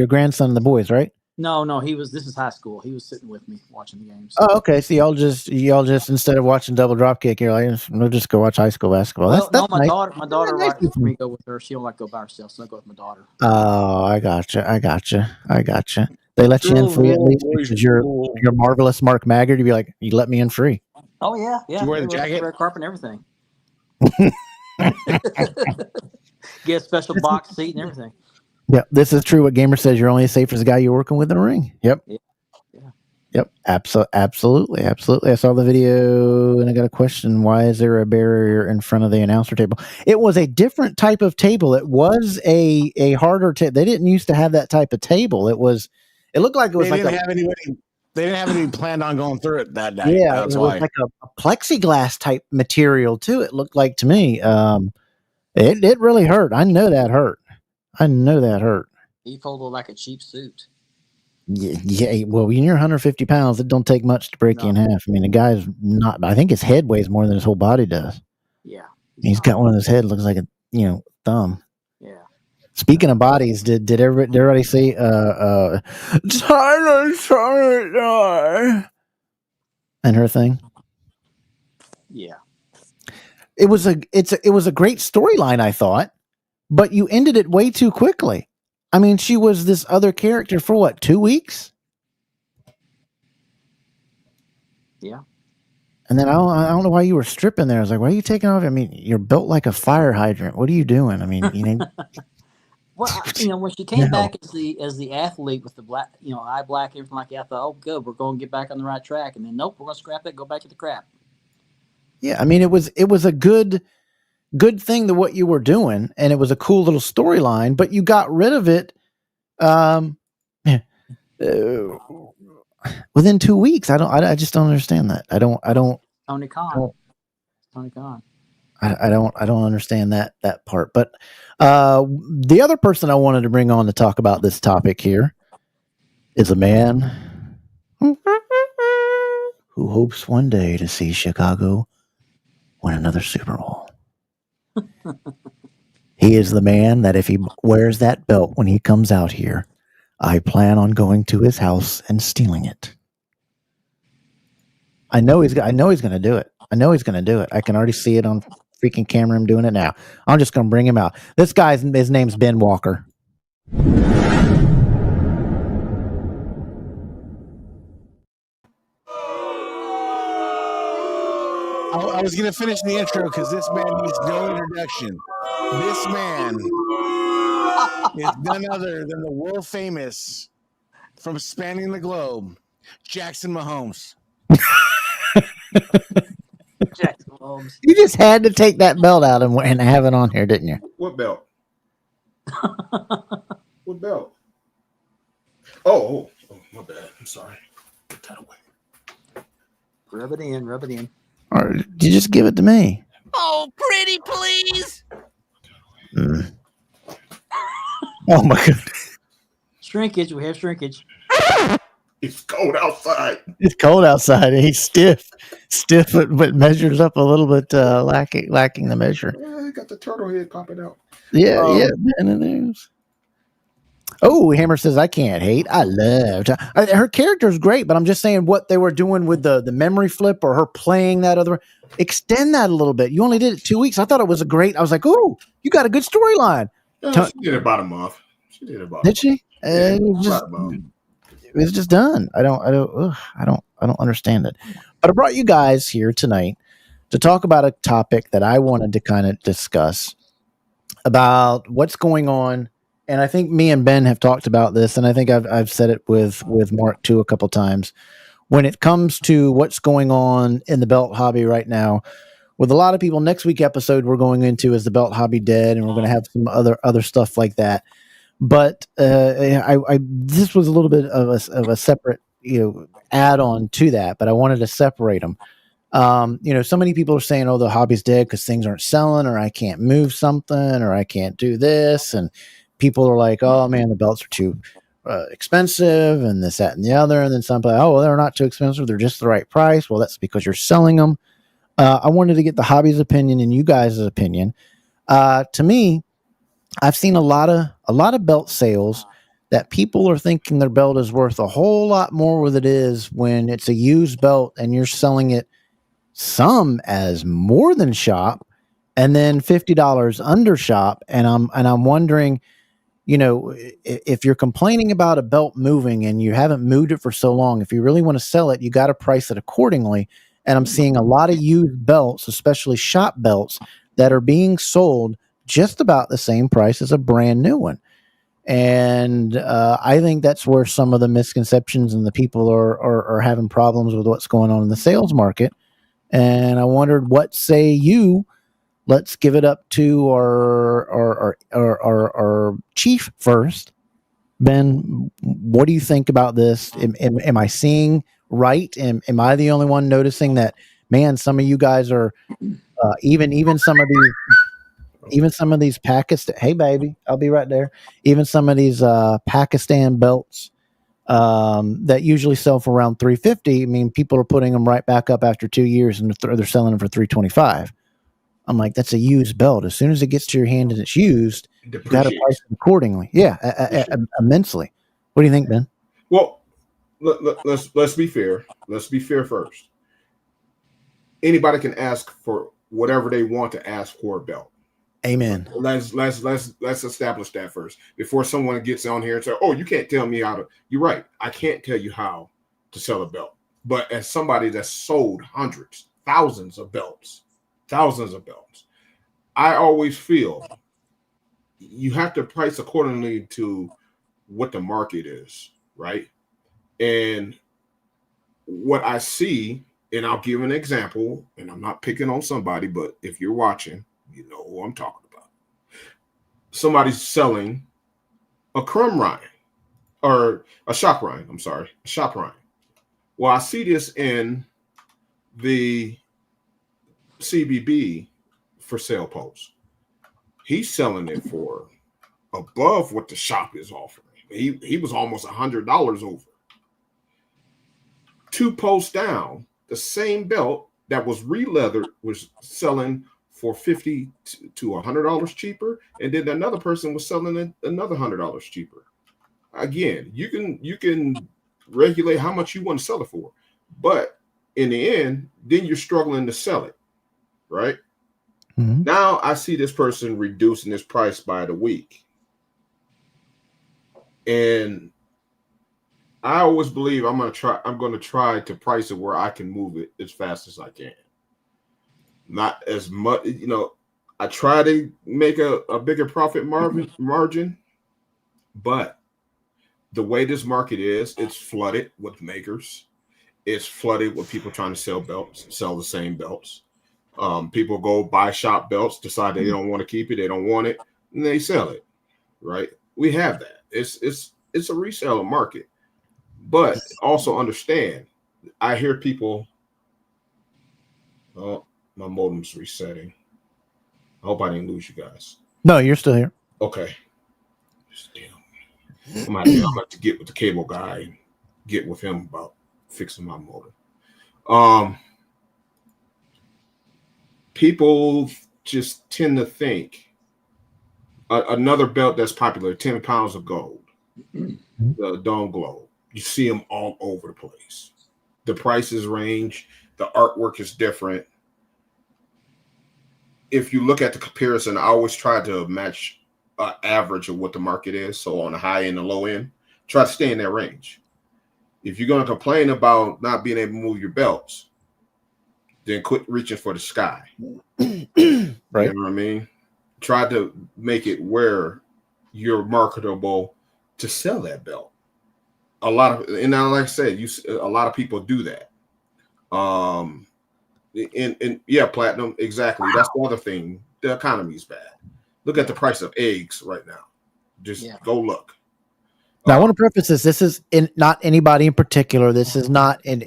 grandson and the boys, right? No, this is high school. He was sitting with me watching the games. Oh, okay. So y'all just instead of watching double drop kick, you're like, we'll just go watch high school basketball. Well, that's my nice. daughter likes me to go with her. She don't like to go by herself, so I go with my daughter. Oh, I gotcha. They let you in free at least because you're marvelous Mark Magger to be like, you let me in free. Oh yeah. You wear the jacket, red carpet, and everything. Get a special box seat and everything. Yep, this is true. What Gamer says, you're only as safe as the guy you're working with in a ring. Yep. Yeah. Yep. Absolutely. I saw the video and I got a question. Why is there a barrier in front of the announcer table? It was a different type of table. It was a harder table. They didn't used to have that type of table. It looked like it was they didn't have anybody planned on going through it that night. Yeah, that's it why. was like a plexiglass type material too. It looked like to me. It really hurt. I know that hurt. He folded like a cheap suit. Yeah. Well, when you're 150 pounds, it don't take much to break you in half. I mean, the guy's not. I think his head weighs more than his whole body does. Yeah. He's got one of his head looks like a thumb. Yeah. Speaking of bodies, did everybody see Tyler and her thing? Yeah. It was a great storyline, I thought, but you ended it way too quickly. I mean, she was this other character for what, 2 weeks? Yeah. And then I don't know why you were stripping there. I was like, why are you taking off? I mean, you're built like a fire hydrant. What are you doing? I mean, Well, when she came back as the athlete with the black, eye black, everything like that, I thought, oh, good, we're going to get back on the right track. And then, nope, we're going to scrap it, go back to the crap. Yeah, I mean, it was a good thing to what you were doing, and it was a cool little storyline. But you got rid of it within 2 weeks. I just don't understand that. I don't. Tony Khan. I don't understand that part. But the other person I wanted to bring on to talk about this topic here is a man who hopes one day to see Chicago win another Super Bowl. He is the man that if he wears that belt when he comes out here, I plan on going to his house and stealing it. I know he's going to do it. I know he's going to do it. I can already see it on freaking camera. I'm doing it now. I'm just going to bring him out. This guy's his name's Ben Walker. I was going to finish the intro because this man needs no introduction. This man is none other than the world famous, from spanning the globe, Jackson Mahomes. Jackson Mahomes. You just had to take that belt out and have it on here, didn't you? What belt? What belt? Oh, my bad. I'm sorry. Put that away. Rub it in. Rub it in. Or did you just give it to me? Oh, pretty please. Mm. Oh my goodness. Shrinkage. We have shrinkage. It's cold outside. It's cold outside. He's stiff, but measures up a little bit, lacking the measure. I got the turtle head popping out. Yeah, man, it is. Oh, Hammer says, I can't hate. I loved her character is great, but I'm just saying what they were doing with the memory flip or her playing that other. Extend that a little bit. You only did it 2 weeks. I thought it was I was like, oh, you got a good storyline. She did it about a month. She did it about. Did she? Yeah, It's just done. I don't understand it. But I brought you guys here tonight to talk about a topic that I wanted to kind of discuss about what's going on. And I think me and Ben have talked about this, and I think I've said it with Mark too a couple times. When it comes to what's going on in the belt hobby right now, with a lot of people, next week episode we're going into is the belt hobby dead, and we're going to have some other stuff like that. But this was a little bit of a separate add on to that, but I wanted to separate them. So many people are saying, "Oh, the hobby's dead because things aren't selling, or I can't move something, or I can't do this," and people are like, "Oh man, the belts are too expensive," and this, that, and the other. And then some people, "Oh, well, they're not too expensive; they're just the right price." Well, that's because you're selling them. I wanted to get the hobby's opinion and you guys' opinion. To me, I've seen a lot of belt sales that people are thinking their belt is worth a whole lot more than it is when it's a used belt and you're selling it some as more than shop and then $50 under shop. And I'm wondering, if you're complaining about a belt moving and you haven't moved it for so long, if you really want to sell it, you got to price it accordingly. And I'm seeing a lot of used belts, especially shop belts, that are being sold just about the same price as a brand new one. And I think that's where some of the misconceptions and the people are having problems with what's going on in the sales market. And I wondered, what say you? Let's give it up to our chief first. Ben, what do you think about this? Am I seeing right? Am I the only one noticing that, man, some of you guys are even some of these Pakistan, hey baby, I'll be right there. Even some of these Pakistan belts that usually sell for around $350. I mean, people are putting them right back up after 2 years and they're selling them for $325. I'm like, that's a used belt. As soon as it gets to your hand and it's used, you got to price it accordingly. Yeah, immensely. What do you think, Ben? Well, let's be fair. Let's be fair first. Anybody can ask for whatever they want to ask for a belt. Amen. Let's establish that first before someone gets on here and say, "Oh, you can't tell me how to." You're right. I can't tell you how to sell a belt. But as somebody that's sold hundreds, thousands of belts, I always feel you have to price accordingly to what the market is, right? And what I see, and I'll give an example, and I'm not picking on somebody, but if you're watching, you know who I'm talking about. Somebody's selling a crumb rind or a shop rind. I'm sorry, a shop rind. Well, I see this in the CBB for sale post. He's selling it for above what the shop is offering. He was almost $100 over. 2 posts down, the same belt that was re-leathered was selling for $50 to $100 cheaper, and then another person was selling it another $100 cheaper. Again, you can regulate how much you want to sell it for, but in the end, then you're struggling to sell it, right? Mhm. Now I see this person reducing this price by the week. And I always believe I'm going to try to price it where I can move it as fast as I can. Not as much, I try to make a bigger profit margin, but the way this market is, it's flooded with makers. It's flooded with people trying to sell belts, sell the same belts. People go buy shop belts, decide they don't want to keep it, they don't want it, and they sell it. Right? We have that. It's a reseller market, but also understand. I hear people. Oh, my modem's resetting. I hope I didn't lose you guys. No, you're still here. Okay. Damn. I'm gonna have to get with the cable guy and get with him about fixing my modem. People just tend to think another belt that's popular, 10 pounds of gold, the Dawn Glow. You see them all over the place. The prices range, the artwork is different. If you look at the comparison, I always try to match an average of what the market is. So on the high end and low end, try to stay in that range. If you're going to complain about not being able to move your belts, then quit reaching for the sky. Right. You know what I mean? Try to make it where you're marketable to sell that belt. And now, like I said, a lot of people do that. And yeah, platinum, exactly. That's the other thing. The economy is bad. Look at the price of eggs right now. Just go look. Now, I want to preface this. This is not anybody in particular. This is not in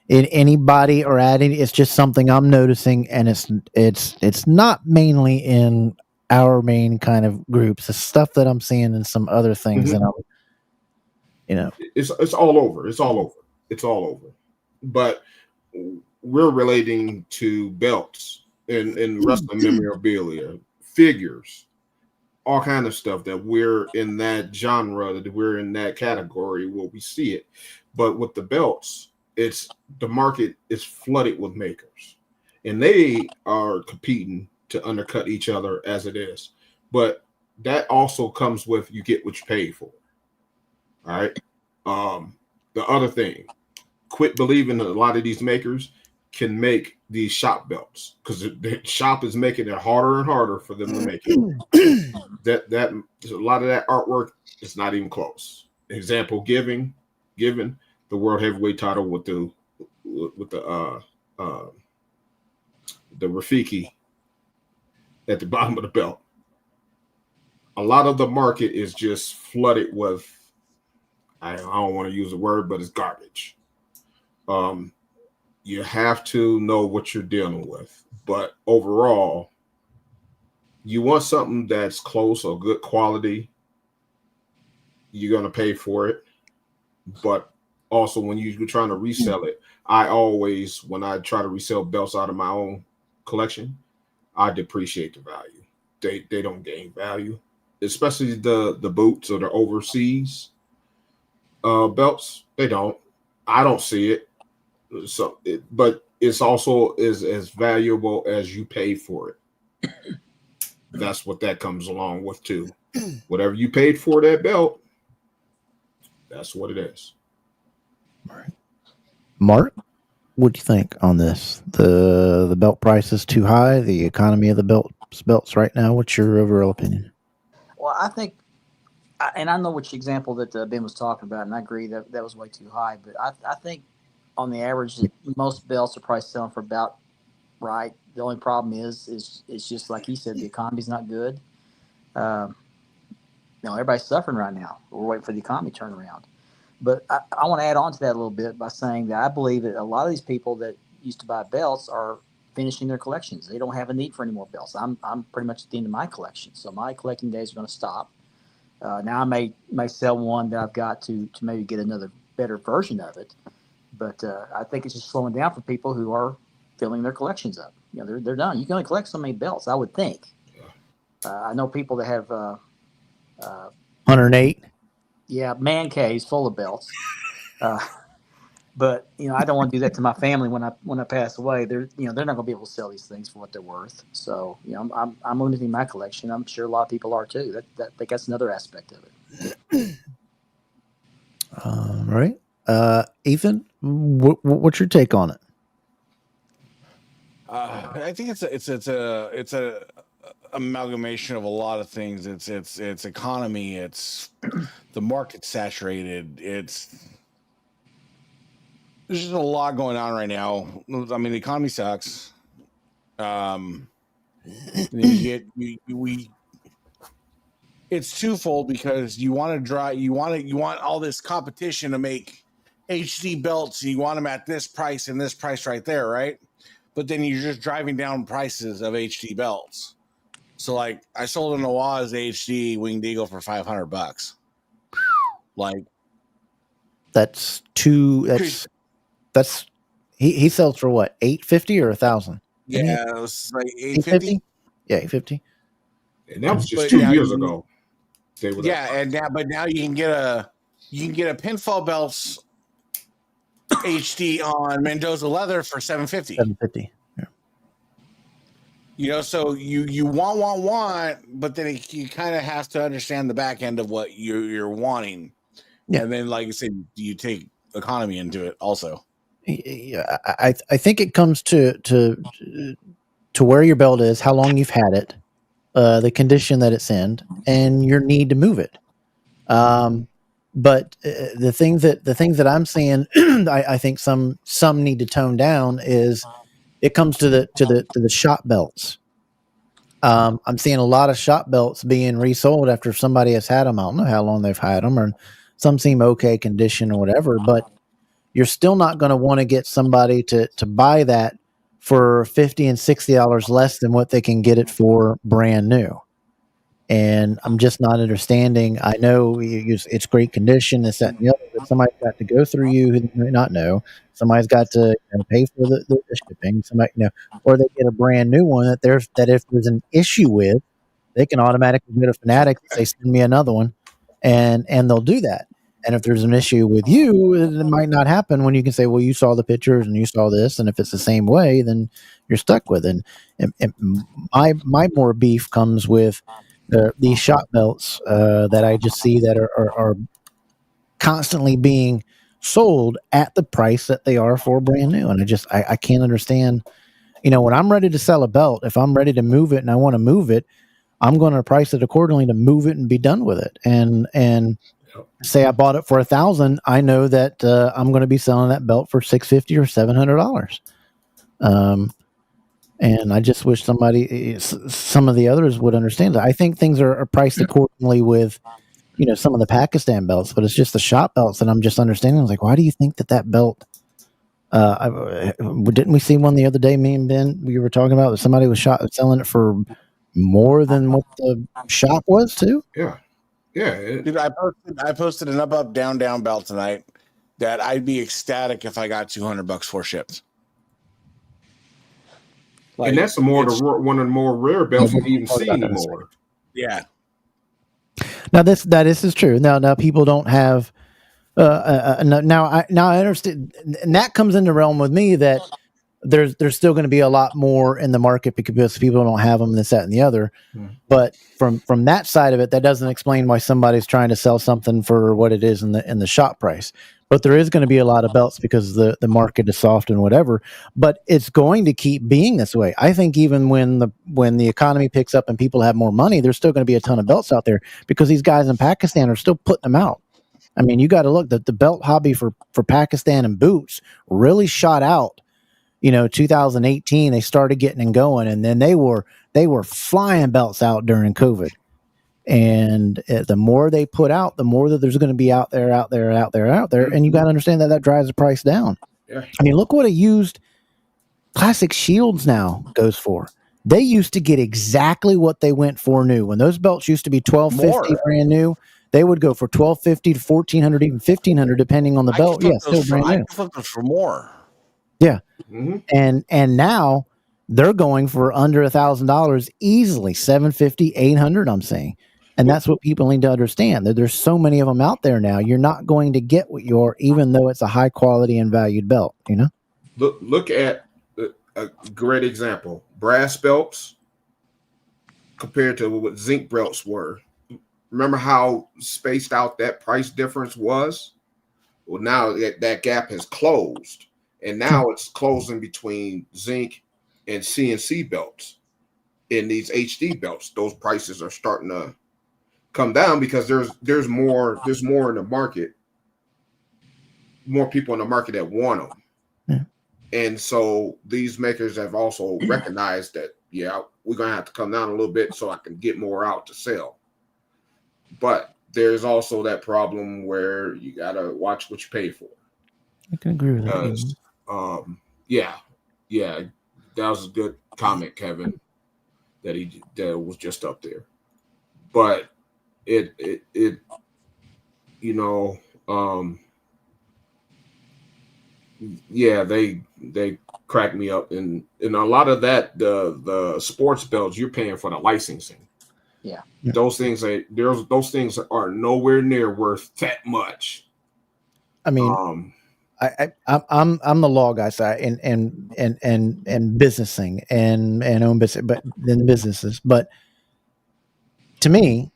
anybody or adding. It's just something I'm noticing, and it's not mainly in our main kind of groups. It's stuff that I'm seeing in some other things, and it's all over. It's all over. It's all over. But we're relating to belts and wrestling memorabilia, figures, all kind of stuff that we're in that genre, that we're in that category where we see it. But with the belts, the market is flooded with makers, and they are competing to undercut each other as it is. But that also comes with you get what you pay for. All right. The other thing, quit believing that a lot of these makers can make these shop belts, because the shop is making it harder and harder for them to make it. That a lot of that artwork is not even close. Example given the world heavyweight title with the Rafiki at the bottom of the belt. A lot of the market is just flooded with, I don't want to use the word, but it's garbage. You have to know what you're dealing with. But overall, you want something that's close or good quality, you're going to pay for it. But also, when you're trying to resell it, when I try to resell belts out of my own collection, I depreciate the value. They don't gain value, especially the boots or the overseas belts. They don't. I don't see it. But it's also is as valuable as you pay for it. That's what that comes along with too. Whatever you paid for that belt, that's what it is. Right. Mark, what do you think on this? The belt price is too high. The economy of the belts right now. What's your overall opinion? Well, I think, and I know which example that Ben was talking about, and I agree that was way too high. But I think on the average, most belts are probably selling for about right. The only problem is just like he said, the economy's not good. Everybody's suffering right now. We're waiting for the economy to turn around. But I want to add on to that a little bit by saying that I believe that a lot of these people that used to buy belts are finishing their collections. They don't have a need for any more belts. I'm pretty much at the end of my collection, so my collecting days are going to stop. Now I may sell one that I've got to maybe get another better version of it, but I think it's just slowing down for people who are filling their collections up. They're done. You can only collect so many belts, I would think. I know people that have 108. Yeah, man caves full of belts. But I don't want to do that to my family when I pass away. They're not going to be able to sell these things for what they're worth. So I'm limiting my collection. I'm sure a lot of people are too. That's another aspect of it. All right, Ethan, what's your take on it? I think it's a amalgamation of a lot of things. It's economy. It's the market saturated. There's just a lot going on right now. I mean, the economy sucks. It's twofold because you want all this competition to make HD belts. You want them at this price and this price right there, right? But then you're just driving down prices of HD belts. So like I sold an Awaz HD Winged Eagle for $500. Like that's he sells for what, $850 or $1,000? Yeah, it was like $850. Yeah, $850. And that was just 2 years ago. Yeah, but now you can get a pinfall belts HD on Mendoza leather for $750. $750. Yeah. So you want, but then you kind of have to understand the back end of what you're wanting. Yeah. And then, like you said, you take economy into it also. Yeah, I think it comes to where your belt is, how long you've had it, the condition that it's in, and your need to move it. But the things that I'm seeing, I think some need to tone down is it comes to the shop belts. I'm seeing a lot of shop belts being resold after somebody has had them. I don't know how long they've had them, or some seem okay condition or whatever, but you're still not going to want to get somebody to buy that for $50 and $60 less than what they can get it for brand new. And I'm just not understanding. I know it's great condition, this, that, and the other, but somebody's got to go through you who may not know. Somebody's got to pay for the shipping. Somebody, or they get a brand new one that if there's an issue with, they can automatically go to Fanatics and say, send me another one, and they'll do that. And if there's an issue with you, it might not happen when you can say, well, you saw the pictures and you saw this. And if it's the same way, then you're stuck with it. And my more beef comes with these shop belts that I just see that are constantly being sold at the price that they are for brand new. And I can't understand, when I'm ready to sell a belt, if I'm ready to move it and I want to move it, I'm going to price it accordingly to move it and be done with it. And say I bought it for $1,000, I know that I'm going to be selling that belt for $650 or $700. And I just wish some of the others would understand that. I think things are priced accordingly with, some of the Pakistan belts, but it's just the shop belts that I'm just understanding. I was like, why do you think that belt? Didn't we see one the other day? Me and Ben, we were talking about that somebody was selling it for more than what the shop was too. Yeah. Dude, I posted an up, down belt tonight that I'd be ecstatic if I got $200 for shipped. And that's one of the more rare belts we even see anymore. Yeah. Now that is true. Now people don't have. Now I understand, and that comes in the realm with me that there's still going to be a lot more in the market because people don't have them, this, that, and the other. But from that side of it, that doesn't explain why somebody's trying to sell something for what it is in the shop price. But there is going to be a lot of belts because the market is soft and whatever. But it's going to keep being this way. I think even when the economy picks up and people have more money, there's still going to be a ton of belts out there because these guys in Pakistan are still putting them out. I mean, you got to look, the belt hobby for Pakistan and boots really shot out. 2018, they started getting and going, and then they were flying belts out during COVID. And the more they put out, the more that there's going to be out there. And you got to understand that drives the price down. Yeah. I mean, look what a used classic Shields now goes for. They used to get exactly what they went for new. When those belts used to be $1,250 brand new, they would go for $1,250 to $1,400, even $1,500, depending on the belt. Yeah, still brand new. I flipped them for more. Yeah. Mm-hmm. And now they're going for under $1,000 easily, $750, $800, I'm saying. And that's what people need to understand. That there's so many of them out there now. You're not going to get what you're, even though it's a high quality and valued belt. You know. Look at a great example: brass belts compared to what zinc belts were. Remember how spaced out that price difference was? Well, now that gap has closed, and now it's closing between zinc and CNC belts. In these HD belts, those prices are starting to come down because there's more in the market, more people in the market that want them. Yeah. And so these makers have also recognized that, yeah, we're gonna have to come down a little bit so I can get more out to sell. But there's also that problem where you gotta watch what you pay for. I can agree with that. Yeah, that was a good comment, Kevin, that was just up there. But it you know, yeah, they crack me up, and a lot of that, the sports belts, you're paying for the licensing. Yeah. Those things are nowhere near worth that much. I mean, I'm the law guy side and business thing and own business, but then businesses. But to me,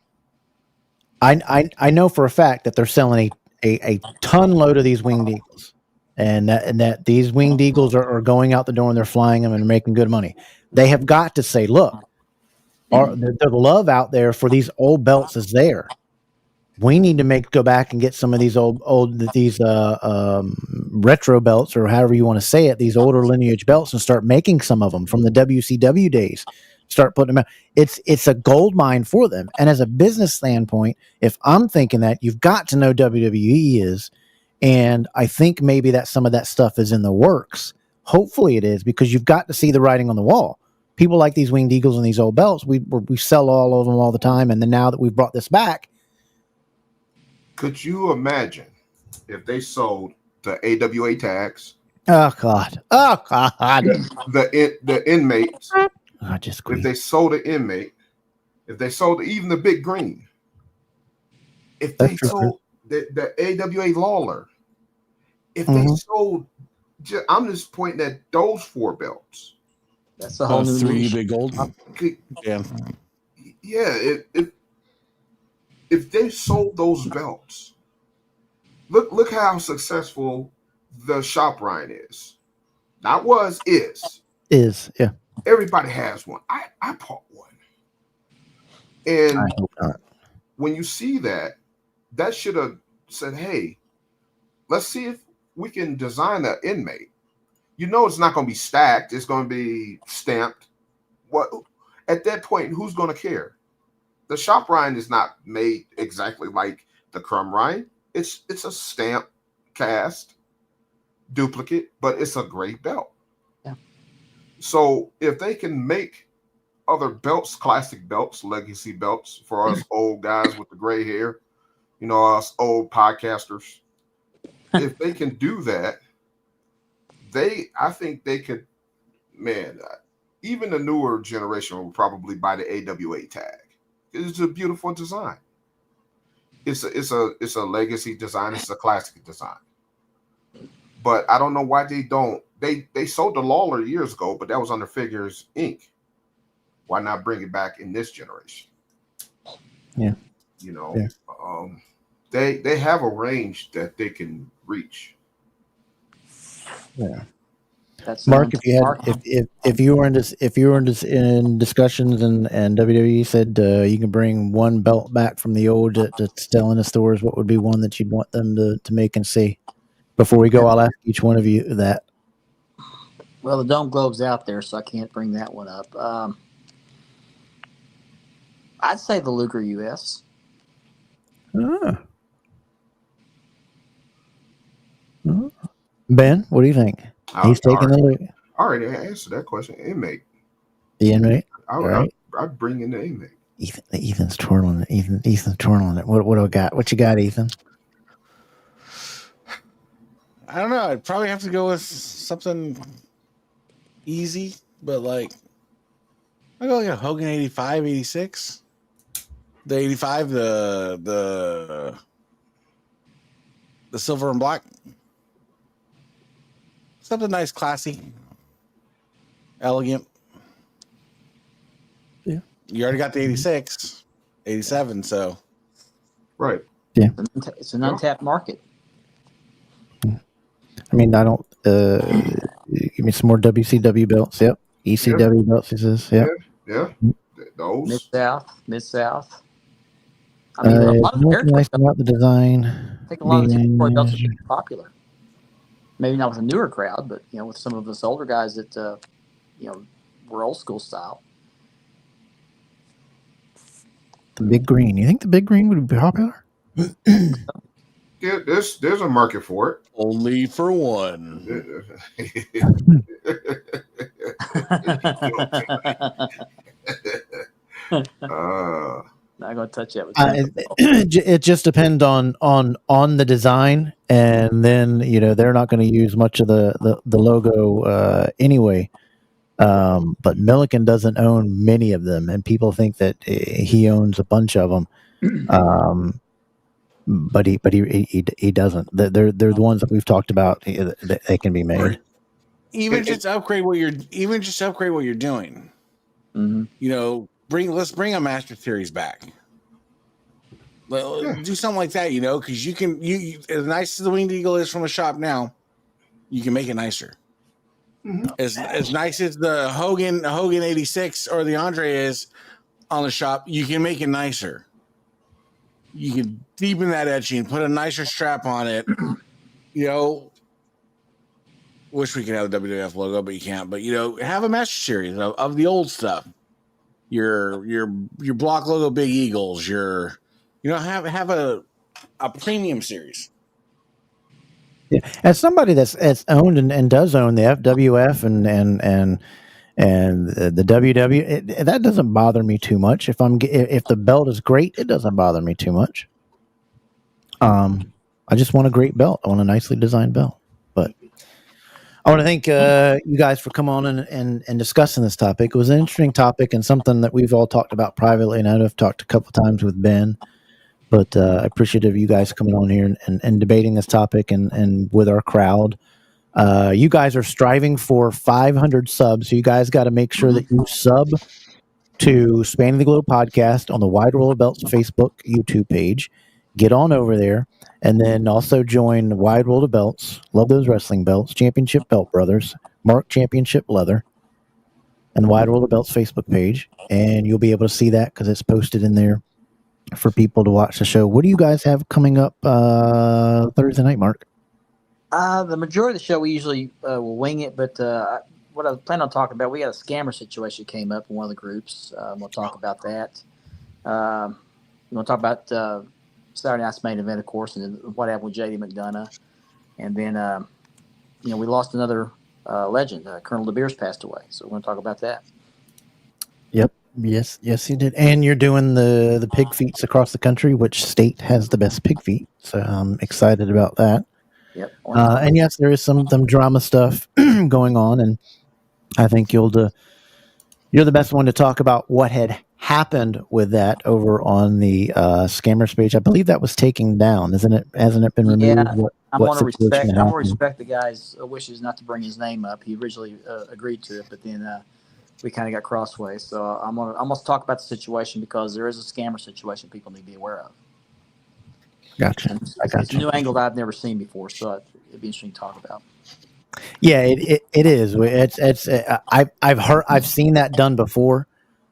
I know for a fact that they're selling a ton load of these winged eagles, and that these winged eagles are going out the door and they're flying them and making good money. They have got to say, look, the love out there for these old belts is there. We need to go back and get some of these these retro belts, or however you want to say it, these older lineage belts, and start making some of them from the WCW days. Start putting them out. It's a gold mine for them. And as a business standpoint, if I'm thinking that, you've got to know WWE is, and I think maybe that some of that stuff is in the works. Hopefully it is, because you've got to see the writing on the wall. People like these winged eagles and these old belts, we sell all of them all the time, and then now that we've brought this back. Could you imagine if they sold the AWA tags? Oh God! The inmates. If they sold the inmate, if they sold even the big green, if they sold the AWA Lawler, if they sold, I'm just pointing at those 4 belts. That's a whole new 3 big gold. Yeah. If they sold those belts, look how successful the shop Ryan is. Not was, is. Yeah. Everybody has one. I bought one. And I hope not. When you see that should have said, hey, let's see if we can design an inmate. You know it's not going to be stacked. It's going to be stamped. What at that point, who's going to care? The shop rind is not made exactly like the crumb rind. It's a stamp cast duplicate, but it's a great belt. Yeah. So if they can make other belts, classic belts, legacy belts for us old guys with the gray hair, you know, us old podcasters, if they can do that, I think they could, man, even the newer generation will probably buy the AWA tag. It's a beautiful design. It's a legacy design. It's a classic design. But I don't know why they don't. They sold the Lawler years ago, but that was under Figures Inc. Why not bring it back in this generation? Yeah. You know, they have a range that they can reach. Yeah. Mark, if you were in discussions and WWE said you can bring one belt back from the old that's still in the stores, what would be one that you'd want them to make and see? Before we go, I'll ask each one of you that. Well, the Dome Globe's out there, so I can't bring that one up. I'd say the Luger US. Ben, what do you think? He's taking the Luger. I already answered that question. Inmate. The inmate. I'd bring in the inmate. Ethan's twirling it. Ethan's twirling it. What do I got? What you got, Ethan? I don't know. I'd probably have to go with something easy, but like I go like a Hogan 85, 86. The 85, the silver and black. Something nice, classy, elegant. Yeah. You already got the 86, 87, so. Right. Yeah. It's an untapped market. I mean, I don't. Give me some more WCW belts. Yep. ECW belts. He says. Yep. Yeah. Those. Mid South. I mean, a lot of the nothing nice about the design. I think a lot of the territory belts are pretty popular. Maybe not with a newer crowd, but with some of us older guys that were old school style. The big green. You think the big green would be popular? Yeah, there's a market for it. Only for one. Not gonna touch that. It just depends on the design, and then they're not going to use much of the logo anyway. But Milliken doesn't own many of them, and people think that he owns a bunch of them. But he doesn't. They're the ones that we've talked about. They can be made. Right. Even just upgrade what you're doing. Mm-hmm. Let's bring a Master Series back. Do something like that, because you as nice as the Winged Eagle is from a shop now, you can make it nicer. Mm-hmm. As nice as the Hogan 86 or the Andre is on the shop, you can make it nicer. You can deepen that etching, put a nicer strap on it. Wish we could have the WWF logo, but you can't. But have a Master Series of the old stuff. Your block logo Big Eagles. Have a premium series. Yeah, as somebody that's owned and does own the FWF and the WW, that doesn't bother me too much. If the belt is great, it doesn't bother me too much. I just want a great belt. I want a nicely designed belt. But I want to thank you guys for coming on and discussing this topic. It was an interesting topic and something that we've all talked about privately, and I've talked a couple of times with Ben. But I appreciate you guys coming on here and debating this topic and with our crowd. You guys are striving for 500 subs, so you guys got to make sure that you sub to Spanning the Globe podcast on the Wide World of Belts Facebook YouTube page. Get on over there, and then also join Wide World of Belts, Love Those Wrestling Belts, Championship Belt Brothers, Mark Championship Leather, and the Wide World of Belts Facebook page, and you'll be able to see that because it's posted in there for people to watch the show. What do you guys have coming up Thursday night, Mark? The majority of the show we usually will wing it, but what I was planning on talking about, we got a scammer situation came up in one of the groups. We'll talk about that. We'll talk about Saturday night's main event, of course, and what happened with JD McDonough. And then, we lost another legend. Colonel De Beers passed away, so we're going to talk about that. Yep. Yes, he did. And you're doing the pig feets across the country. Which state has the best pig feet? So I'm excited about that. Yep. And yes, there is some drama stuff going on, and I think you're the best one to talk about what had happened with that over on the scammers page. I believe that was taken down, isn't it? Hasn't it been removed? Yeah, I want to respect the guy's wishes not to bring his name up. He originally agreed to it, but then we kind of got crossways. So I'm gonna talk about the situation because there is a scammer situation people need to be aware of. Gotcha. It's a new angle that I've never seen before, so it'd be interesting to talk about. Yeah, it is. I've seen that done before,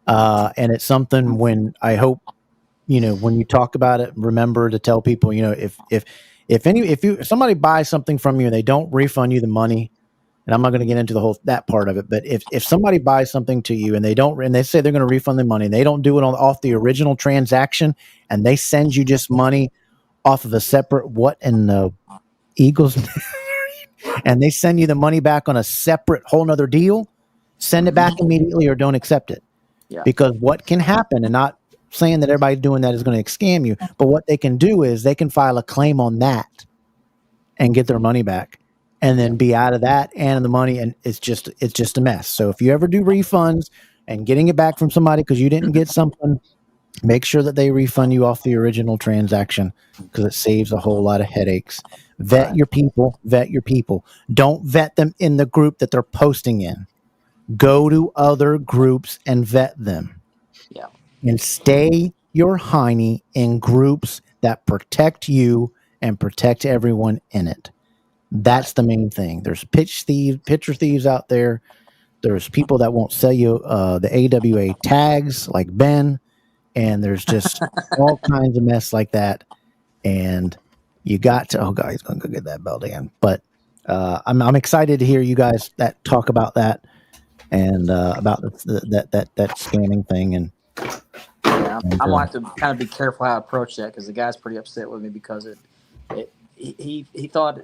and it's something when I hope when you talk about it, remember to tell people if somebody buys something from you and they don't refund you the money, and I'm not going to get into that part of it, but if somebody buys something to you and they say they're going to refund the money, and they don't do it off the original transaction, and they send you just money off of a separate what in the Eagles and they send you the money back on a separate whole nother deal, send it back immediately or don't accept it. Yeah. Because what can happen, and not saying that everybody doing that is going to scam you, but what they can do is they can file a claim on that and get their money back and then be out of that and the money, and it's just a mess. So if you ever do refunds and getting it back from somebody because you didn't get something Make sure that they refund you off the original transaction because it saves a whole lot of headaches. Vet your people. Vet your people. Don't vet them in the group that they're posting in. Go to other groups and vet them. Yeah. And stay your hiney in groups that protect you and protect everyone in it. That's the main thing. There's picture thieves out there. There's people that won't sell you the AWA tags like Ben. And there's just all kinds of mess like that. And you got to, oh God, he's going to go get that belt again. But I'm excited to hear you guys that talk about that and about that scanning thing. And yeah, I'm going to have to kind of be careful how I approach that because the guy's pretty upset with me because he thought,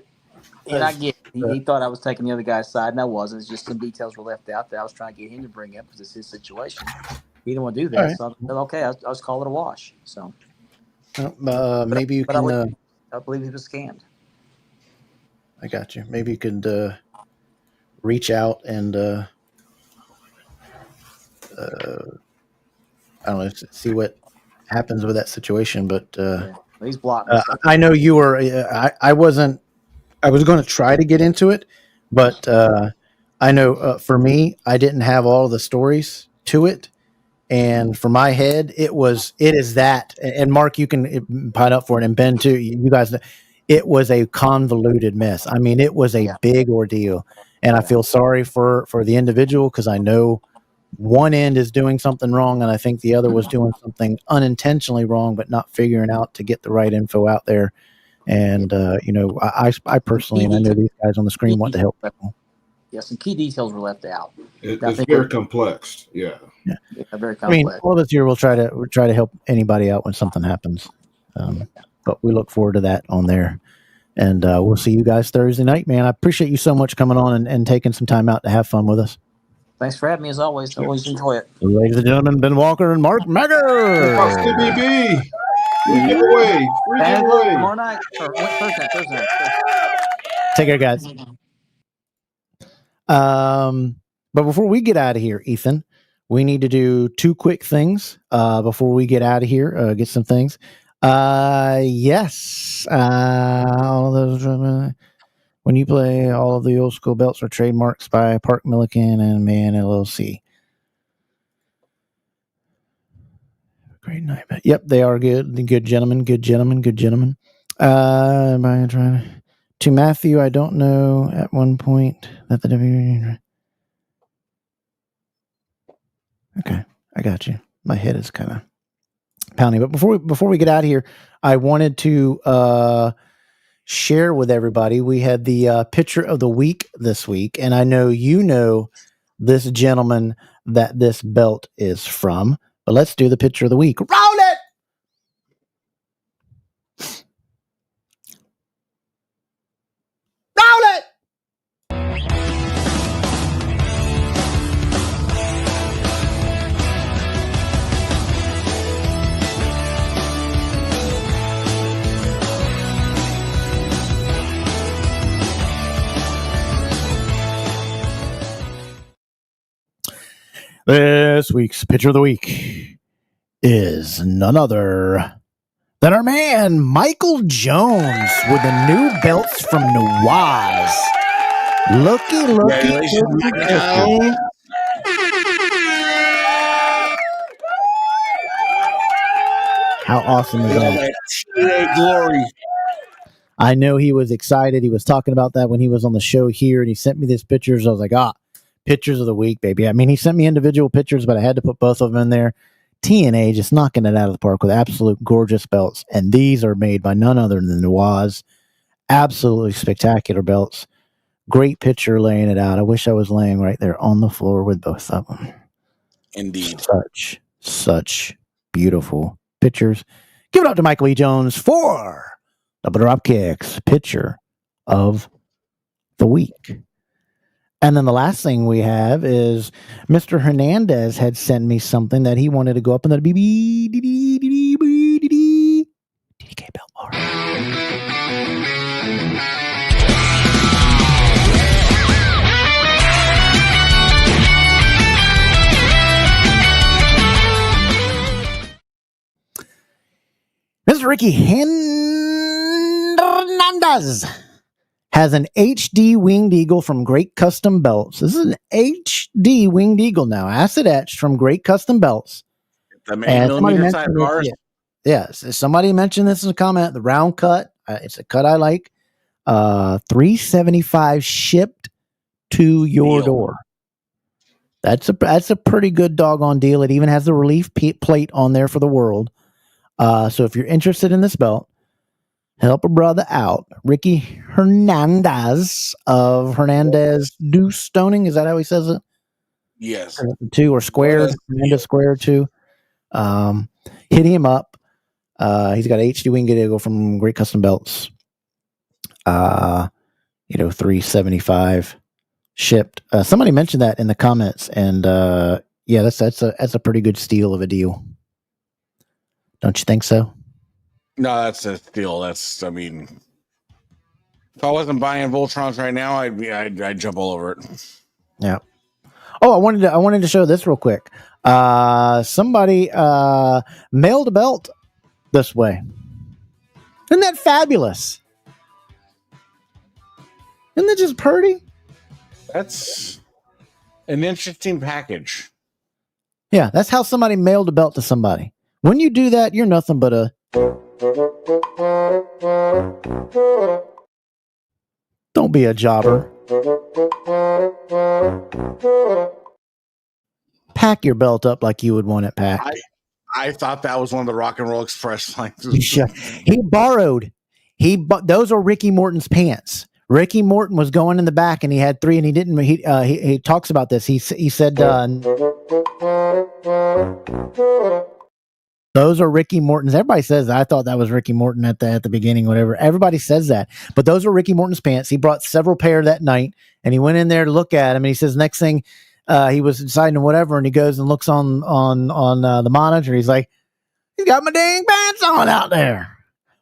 and I get it, he thought I was taking the other guy's side, and I wasn't. It's just some details were left out that I was trying to get him to bring up because it's his situation. He didn't want to do that, right. So I said, okay, I'll just call it a wash. So maybe you can. I believe he was scammed. I got you. Maybe you could reach out and I don't know, see what happens with that situation. But he's blocked. I know you were. I wasn't. I was going to try to get into it, but I know for me, I didn't have all the stories to it. And for my head, it is that. And Mark, you can pine up for it, and Ben too. You guys, it was a convoluted mess. I mean, it was a big ordeal, and I feel sorry for the individual because I know one end is doing something wrong, and I think the other was doing something unintentionally wrong, but not figuring out to get the right info out there. And I personally, and I know these guys on the screen want to help people. Yeah, some key details were left out. It's very complex. Yeah, very complex. I mean, all this year we'll try to help anybody out when something happens. But we look forward to that on there, and we'll see you guys Thursday night, man. I appreciate you so much coming on and taking some time out to have fun with us. Thanks for having me as always. Always enjoy it. Ladies and gentlemen, Ben Walker and Mark Megger. CBB. Free giveaway. Tomorrow night. Thursday night. Take care, guys. But before we get out of here, Ethan, we need to do two quick things before we get out of here. Get some things. Yes. All of those. When you play, all of the old school belts are trademarks by Park Milliken and Man LLC. Great night. Yep, they are good. Good gentlemen. Good gentlemen. Good gentlemen. Am I trying to Matthew? I don't know. At one point that the WWE. Okay, I got you. My head is kind of pounding. But before we get out of here, I wanted to share with everybody. We had the picture of the week this week, and I know you know this gentleman that this belt is from. But let's do the picture of the week. Roll it! Roll it! This week's picture of the week is none other than our man Michael Jones with the new belts from Nawaz. Looky. How awesome is that? Glory. I know he was excited. He was talking about that when he was on the show here, and he sent me these pictures. I was like, pictures of the week, baby. I mean, he sent me individual pictures, but I had to put both of them in there. TNA just knocking it out of the park with absolute gorgeous belts. And these are made by none other than Nawaz. Absolutely spectacular belts. Great picture laying it out. I wish I was laying right there on the floor with both of them. Indeed. Such beautiful pictures. Give it up to Michael E. Jones for Double Dropkicks picture of the week. And then the last thing we have is Mr. Hernandez had sent me something that he wanted to go up in the DDK belt bar. Ricky Hernandez has an HD winged eagle from Great Custom Belts. This is an HD winged eagle now, acid etched from Great Custom Belts. The And somebody 8mm side mentioned bars. this, yes, somebody mentioned this in a comment. The round cut, it's a cut I like. $375 shipped to your door. That's a pretty good doggone deal. It even has the relief plate on there for the world. So if you're interested in this belt, help a brother out. Ricky Hernandez of Hernandez Do Stoning. Is that how he says it? Yes. 2 or squared. Hernandez Square 2. Hit him up. He's got HD wing eagle from Great Custom Belts. $375 shipped. Somebody mentioned that in the comments, and yeah, that's a pretty good steal of a deal. Don't you think so? No, that's a steal. If I wasn't buying Voltrons right now, I'd jump all over it. Yeah. Oh, I wanted to show this real quick. Somebody mailed a belt this way. Isn't that fabulous? Isn't that just pretty? That's an interesting package. Yeah, that's how somebody mailed a belt to somebody. When you do that, you're nothing but a... Don't be a jobber. Pack your belt up like you would want it packed. I thought that was one of the Rock and Roll Express lines. He borrowed. Those are Ricky Morton's pants. Ricky Morton was going in the back, and he had 3, and he didn't. He talks about this. He said, "Those are Ricky Morton's." Everybody says that. I thought that was Ricky Morton at the beginning, whatever. Everybody says that, but those are Ricky Morton's pants. He brought several pair that night, and he went in there to look at them, and he says, next thing, he was deciding whatever, and he goes and looks on the monitor. He's like, "He's got my dang pants on out there."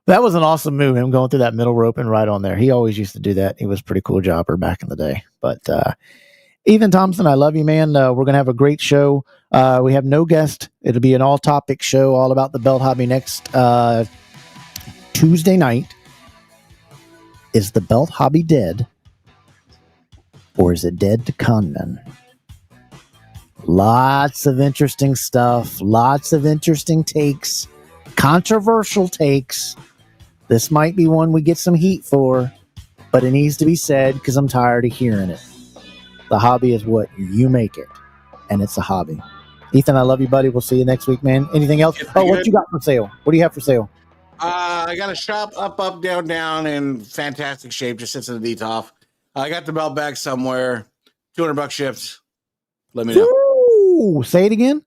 That was an awesome move, him going through that middle rope and right on there. He always used to do that. He was a pretty cool jobber back in the day. But Ethan Thompson, I love you, man. We're going to have a great show. We have no guest. It'll be an all-topic show all about the belt hobby next Tuesday night. Is the belt hobby dead? Or is it dead to conmen? Lots of interesting stuff. Lots of interesting takes. Controversial takes. This might be one we get some heat for, but it needs to be said because I'm tired of hearing it. The hobby is what you make it, and it's a hobby. Ethan, I love you, buddy. We'll see you next week, man. Anything else? What you got for sale? What do you have for sale? I got a shop up, down, down in fantastic shape. Just sits in the DTOF. I got the belt bag somewhere. $200 shipped. Let me know. Ooh, say it again.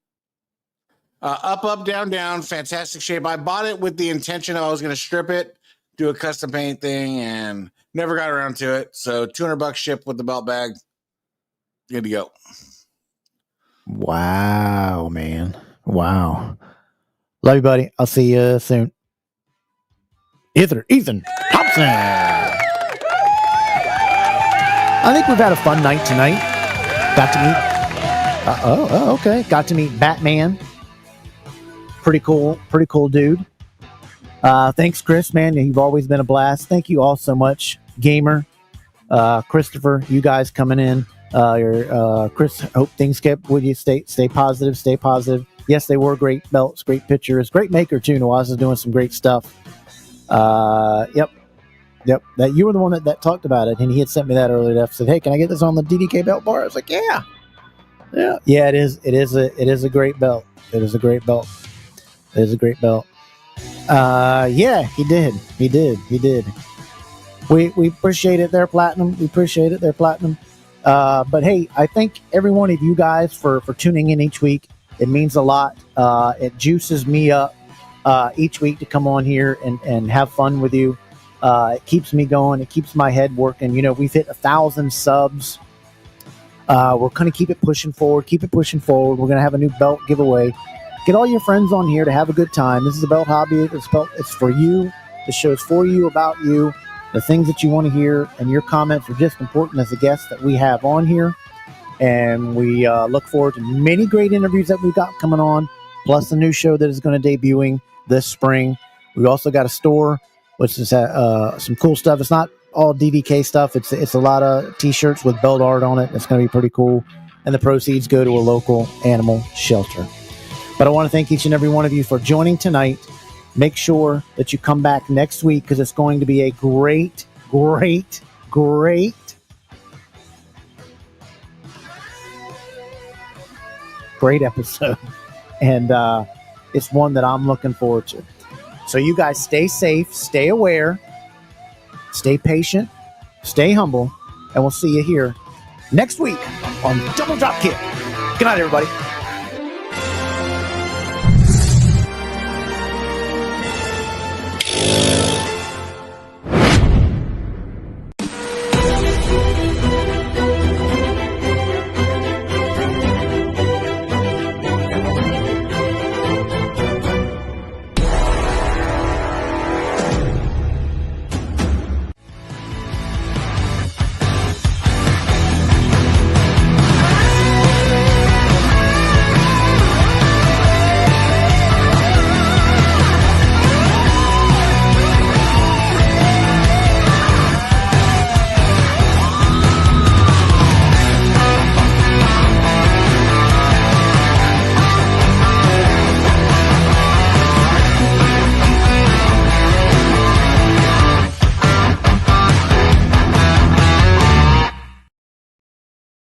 Up, down, down, fantastic shape. I bought it with the intention of I was going to strip it, do a custom paint thing, and never got around to it. So $200 shipped with the belt bag. Good to go. Wow, man. Wow. Love you, buddy. I'll see you soon. Ethan Thompson. I think we've had a fun night tonight. Got to meet... okay. Got to meet Batman. Pretty cool dude. Thanks, Chris, man. You've always been a blast. Thank you all so much. Gamer, Christopher, you guys coming in. Chris, hope things kept with you. Stay positive. Yes, they were great belts, great pictures, great maker too. Nawaz is doing some great stuff. Yep. That you were the one that talked about it, and he had sent me that earlier. That said, "Hey, can I get this on the DDK belt bar?" I was like, "Yeah." It is a great belt. It is a great belt. Yeah, he did. We appreciate it. They're platinum. But hey, I thank every one of you guys for tuning in each week. It means a lot. It juices me up each week to come on here and have fun with you. It keeps me going. It keeps my head working. We've hit 1,000 subs. We're going to keep it pushing forward. We're going to have a new belt giveaway. Get all your friends on here to have a good time. This is a belt hobby. It's for you. The show is for you, about you, the things that you want to hear, and your comments are just important as a guest that we have on here. And we look forward to many great interviews that we've got coming on, plus a new show that is going to debuting this spring. We also got a store, which is some cool stuff. It's not all DVK stuff. It's a lot of T-shirts with belt art on it. It's going to be pretty cool. And the proceeds go to a local animal shelter. But I want to thank each and every one of you for joining tonight. Make sure that you come back next week because it's going to be a great episode. And it's one that I'm looking forward to. So you guys stay safe, stay aware, stay patient, stay humble, and we'll see you here next week on Double Drop Kick. Good night, everybody.